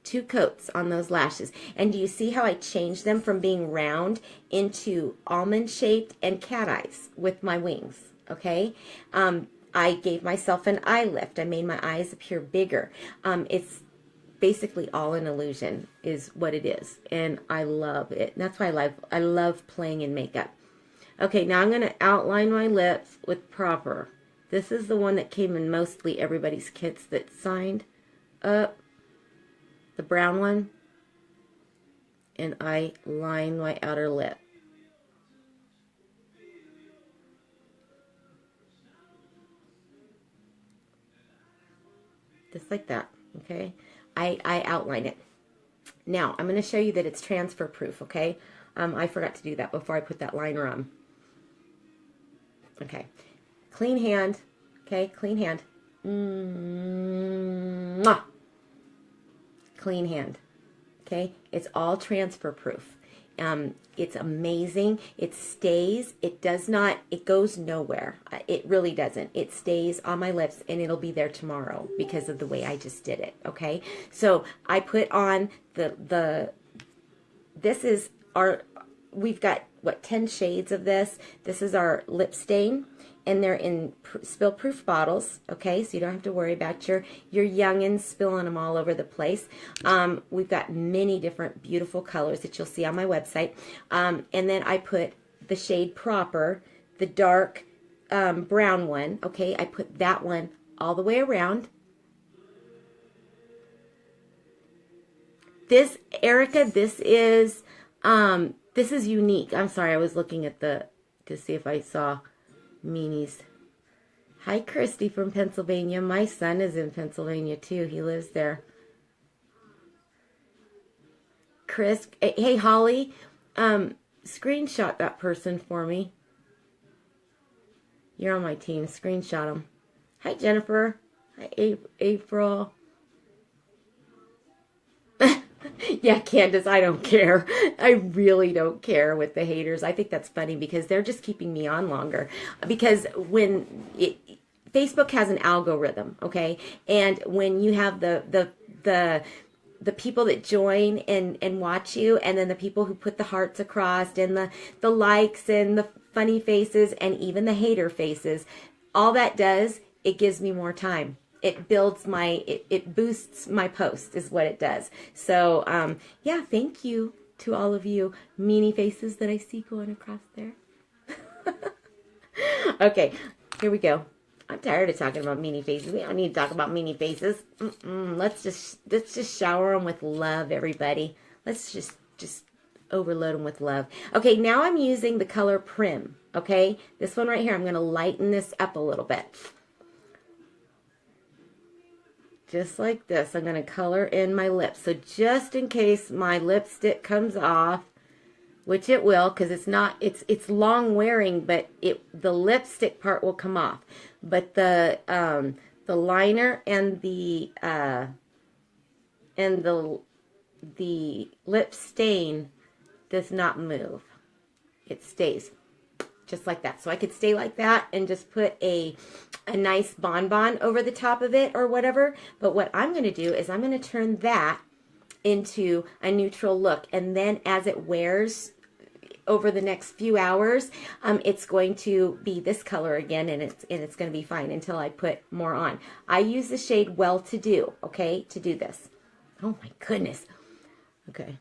2 coats on those lashes. And do you see how I changed them from being round into almond shaped and cat eyes with my wings, okay? I gave myself an eye lift. I made my eyes appear bigger. It's basically all an illusion is what it is, and I love it. And that's why I love playing in makeup. Okay, now I'm going to outline my lips with Proper. This is the one that came in mostly everybody's kits that signed up, the brown one, and I line my outer lip. Just like that, okay? I outline it. Now, I'm going to show you that it's transfer proof, okay? I forgot to do that before I put that liner on. Okay. Clean hand, okay? Clean hand. Mwah. Clean hand, okay? It's all transfer proof. It's amazing. It stays. It does not, it goes nowhere. It really doesn't. It stays on my lips, and it'll be there tomorrow because of the way I just did it, okay? So I put on this is our, we've got, what, 10 shades of this. This is our lip stain, and they're in spill-proof bottles, okay? So you don't have to worry about your youngins spilling them all over the place. We've got many different beautiful colors that you'll see on my website. And then I put the shade Proper, the dark brown one, okay? I put that one all the way around. This, Erica, this is unique. I'm sorry, I was looking at to see if I saw Meanies. Hi, Christy from Pennsylvania. My son is in Pennsylvania too. He lives there. Chris, hey, Holly, screenshot that person for me. You're on my team. Screenshot them. Hi, Jennifer. Hi, April. Yeah, Candace, I don't care. I really don't care with the haters. I think that's funny because they're just keeping me on longer. Because Facebook has an algorithm, okay? And when you have the people that join and watch you, and then the people who put the hearts across, and the likes and the funny faces, and even the hater faces, all that does, it gives me more time. It builds it boosts my post is what it does. So, yeah, thank you to all of you meanie faces that I see going across there. Okay, here we go. I'm tired of talking about meanie faces. We don't need to talk about meanie faces. Let's just shower them with love, everybody. Let's just overload them with love. Okay, now I'm using the color Prim, okay? This one right here, I'm going to lighten this up a little bit. Just like this, I'm going to color in my lips. So just in case my lipstick comes off, which it will, because it's long wearing, but the lipstick part will come off. But the liner and the lip stain does not move. It stays just like that. So I could stay like that and just put a nice bonbon over the top of it or whatever. But what I'm going to do is I'm going to turn that into a neutral look. And then as it wears over the next few hours, it's going to be this color again, and it's going to be fine until I put more on. I use the shade Well To Do, okay, to do this. Oh my goodness. Okay.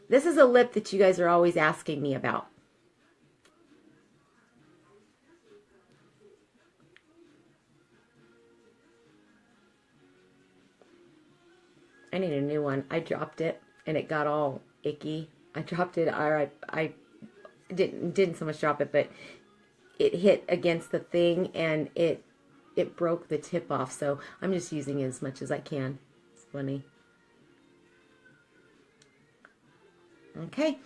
This is a lip that you guys are always asking me about. I need a new one. I dropped it and it got all icky. I dropped it, or I didn't so much drop it, but it hit against the thing and it broke the tip off. So I'm just using it as much as I can. It's funny. Okay,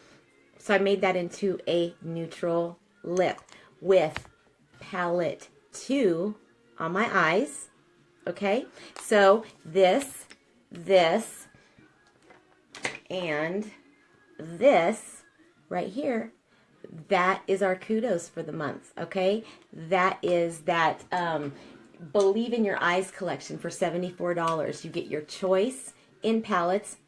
so I made that into a neutral lip with palette 2 on my eyes. Okay, so this, and this right here, that is our kudos for the month. Okay, that is that Believe in Your Eyes collection for $74. You get your choice in palettes,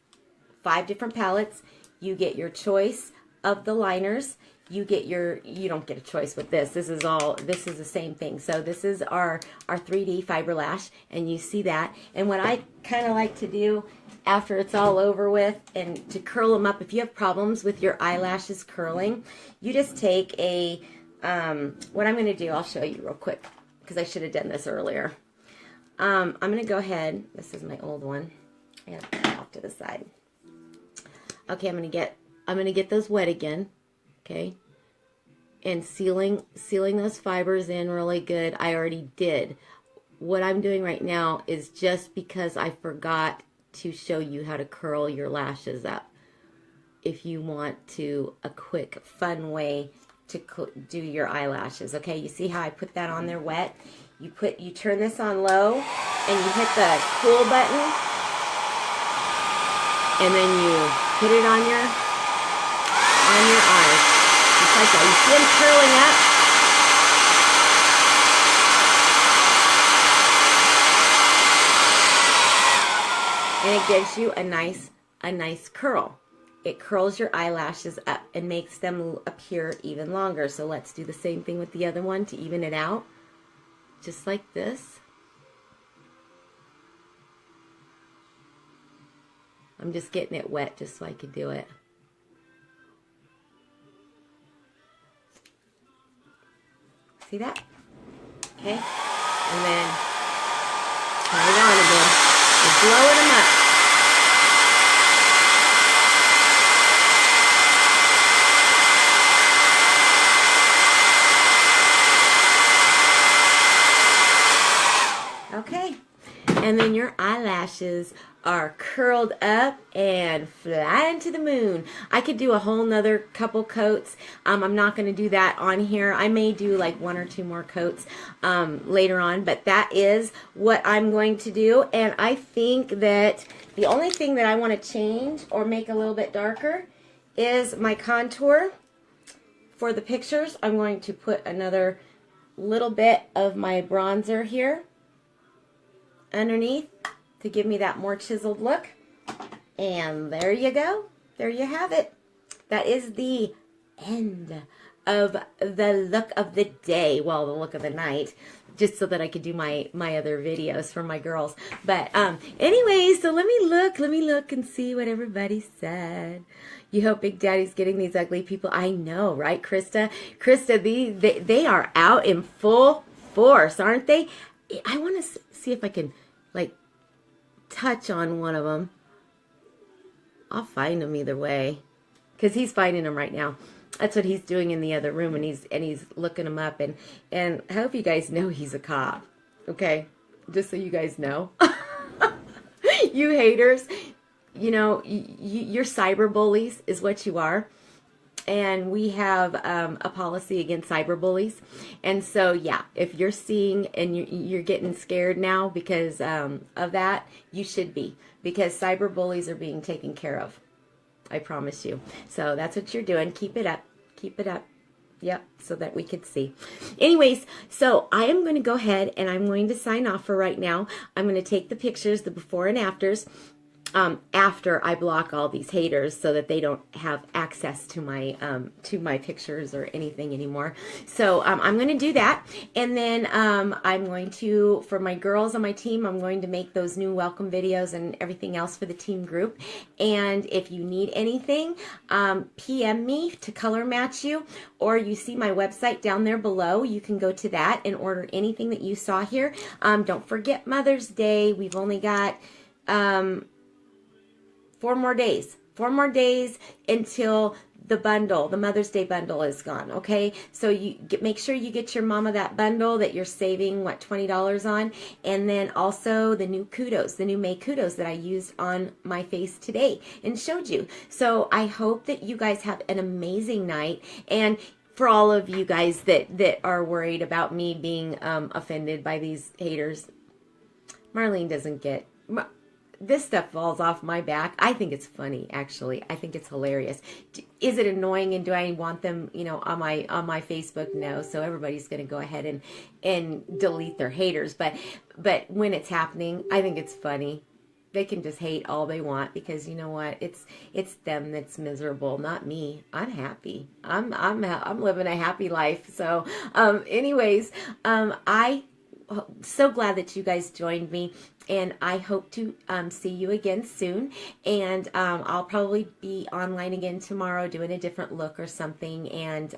5 different palettes. You get your choice of the liners. You don't get a choice with this. This is the same thing. So this is our 3D fiber lash, and you see that. And what I kind of like to do after it's all over with, and to curl them up, if you have problems with your eyelashes curling, you just take what I'm going to do, I'll show you real quick, because I should have done this earlier. I'm going to go ahead, this is my old one, and put it off to the side. Okay, I'm gonna get those wet again, okay, and sealing those fibers in really good. I already did. What I'm doing right now is just because I forgot to show you how to curl your lashes up. If you want a quick, fun way to do your eyelashes, okay? You see how I put that on there wet? You turn this on low, and you hit the cool button, and then you put it on your eyes, just like that. You see them curling up? And it gives you a nice curl. it curls your eyelashes up and makes them appear even longer. So let's do the same thing with the other one to even it out. Just like this. I'm just getting it wet just so I can do it. See that? Okay. And then turn it on again. We're blowing them up. Okay, and then your eyelashes are curled up and flying to the moon. I could do a whole nother couple coats. I'm not going to do that on here. I may do like 1 or 2 more coats later on, but that is what I'm going to do. And I think that the only thing that I want to change or make a little bit darker is my contour. For the pictures, I'm going to put another little bit of my bronzer here underneath to give me that more chiseled look. And there you go. There you have it. That is the end of the look of the day. Well, the look of the night. Just so that I could do my other videos for my girls. But anyway, so let me look and see what everybody said. You hope Big Daddy's getting these ugly people. I know, right, Krista? Krista, they are out in full force, aren't they? I want to see if I can, like, touch on one of them. I'll find him either way, because he's finding them right now. That's what he's doing in the other room, and he's looking them up. And I hope you guys know he's a cop. Okay, just so you guys know, you haters, you know, you're cyber bullies is what you are. And we have a policy against cyberbullies. And so, yeah, if you're seeing and you're getting scared now because of that, you should be. Because cyberbullies are being taken care of. I promise you. So that's what you're doing. Keep it up. Keep it up. Yep, so that we could see. Anyways, so I am going to go ahead and I'm going to sign off for right now. I'm going to take the pictures, the before and afters, after I block all these haters so that they don't have access to my pictures or anything anymore. So I'm going to do that, and then I'm going to, for my girls on my team, I'm going to make those new welcome videos and everything else for the team group. And if you need anything, PM me to color match you, or you see my website down there below. You can go to that and order anything that you saw here. Don't forget Mother's Day. We've only got 4 more days. 4 more days until the bundle, the Mother's Day bundle is gone, okay? So you make sure you get your mama that bundle that you're saving, what, $20 on, and then also the new kudos, the new May kudos that I used on my face today and showed you. So I hope that you guys have an amazing night, and for all of you guys that are worried about me being offended by these haters, Marlene doesn't get... This stuff falls off my back. I think it's funny, actually. I think it's hilarious. Is it annoying, and do I want them, you know, on my Facebook? No. So everybody's going to go ahead and delete their haters. But when it's happening, I think it's funny. They can just hate all they want, because you know what? It's them that's miserable, not me. I'm happy. I'm living a happy life. So anyways, I so glad that you guys joined me, and I hope to see you again soon. And I'll probably be online again tomorrow doing a different look or something, and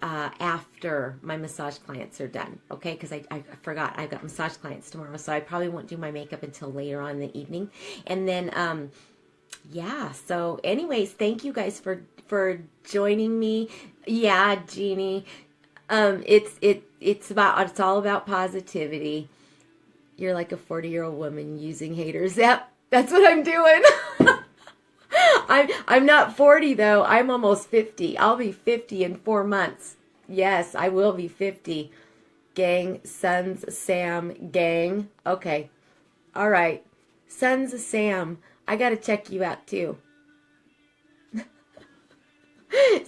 after my massage clients are done, okay? Because I forgot I've got massage clients tomorrow, so I probably won't do my makeup until later on in the evening. And then yeah, so anyways, thank you guys for joining me. Yeah, Jeannie. It's all about positivity. You're like a 40-year-old woman using haters. Yep, that's what I'm doing. I'm not 40 though. I'm almost 50. I'll be 50 in 4 months. Yes, I will be 50. Gang, Sons of Sam, gang. Okay. All right. Sons of Sam, I got to check you out too.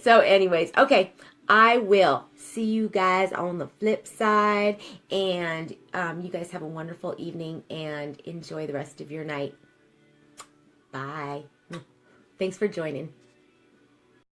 So anyways, okay. I will see you guys on the flip side, and you guys have a wonderful evening and enjoy the rest of your night. Bye. Thanks for joining.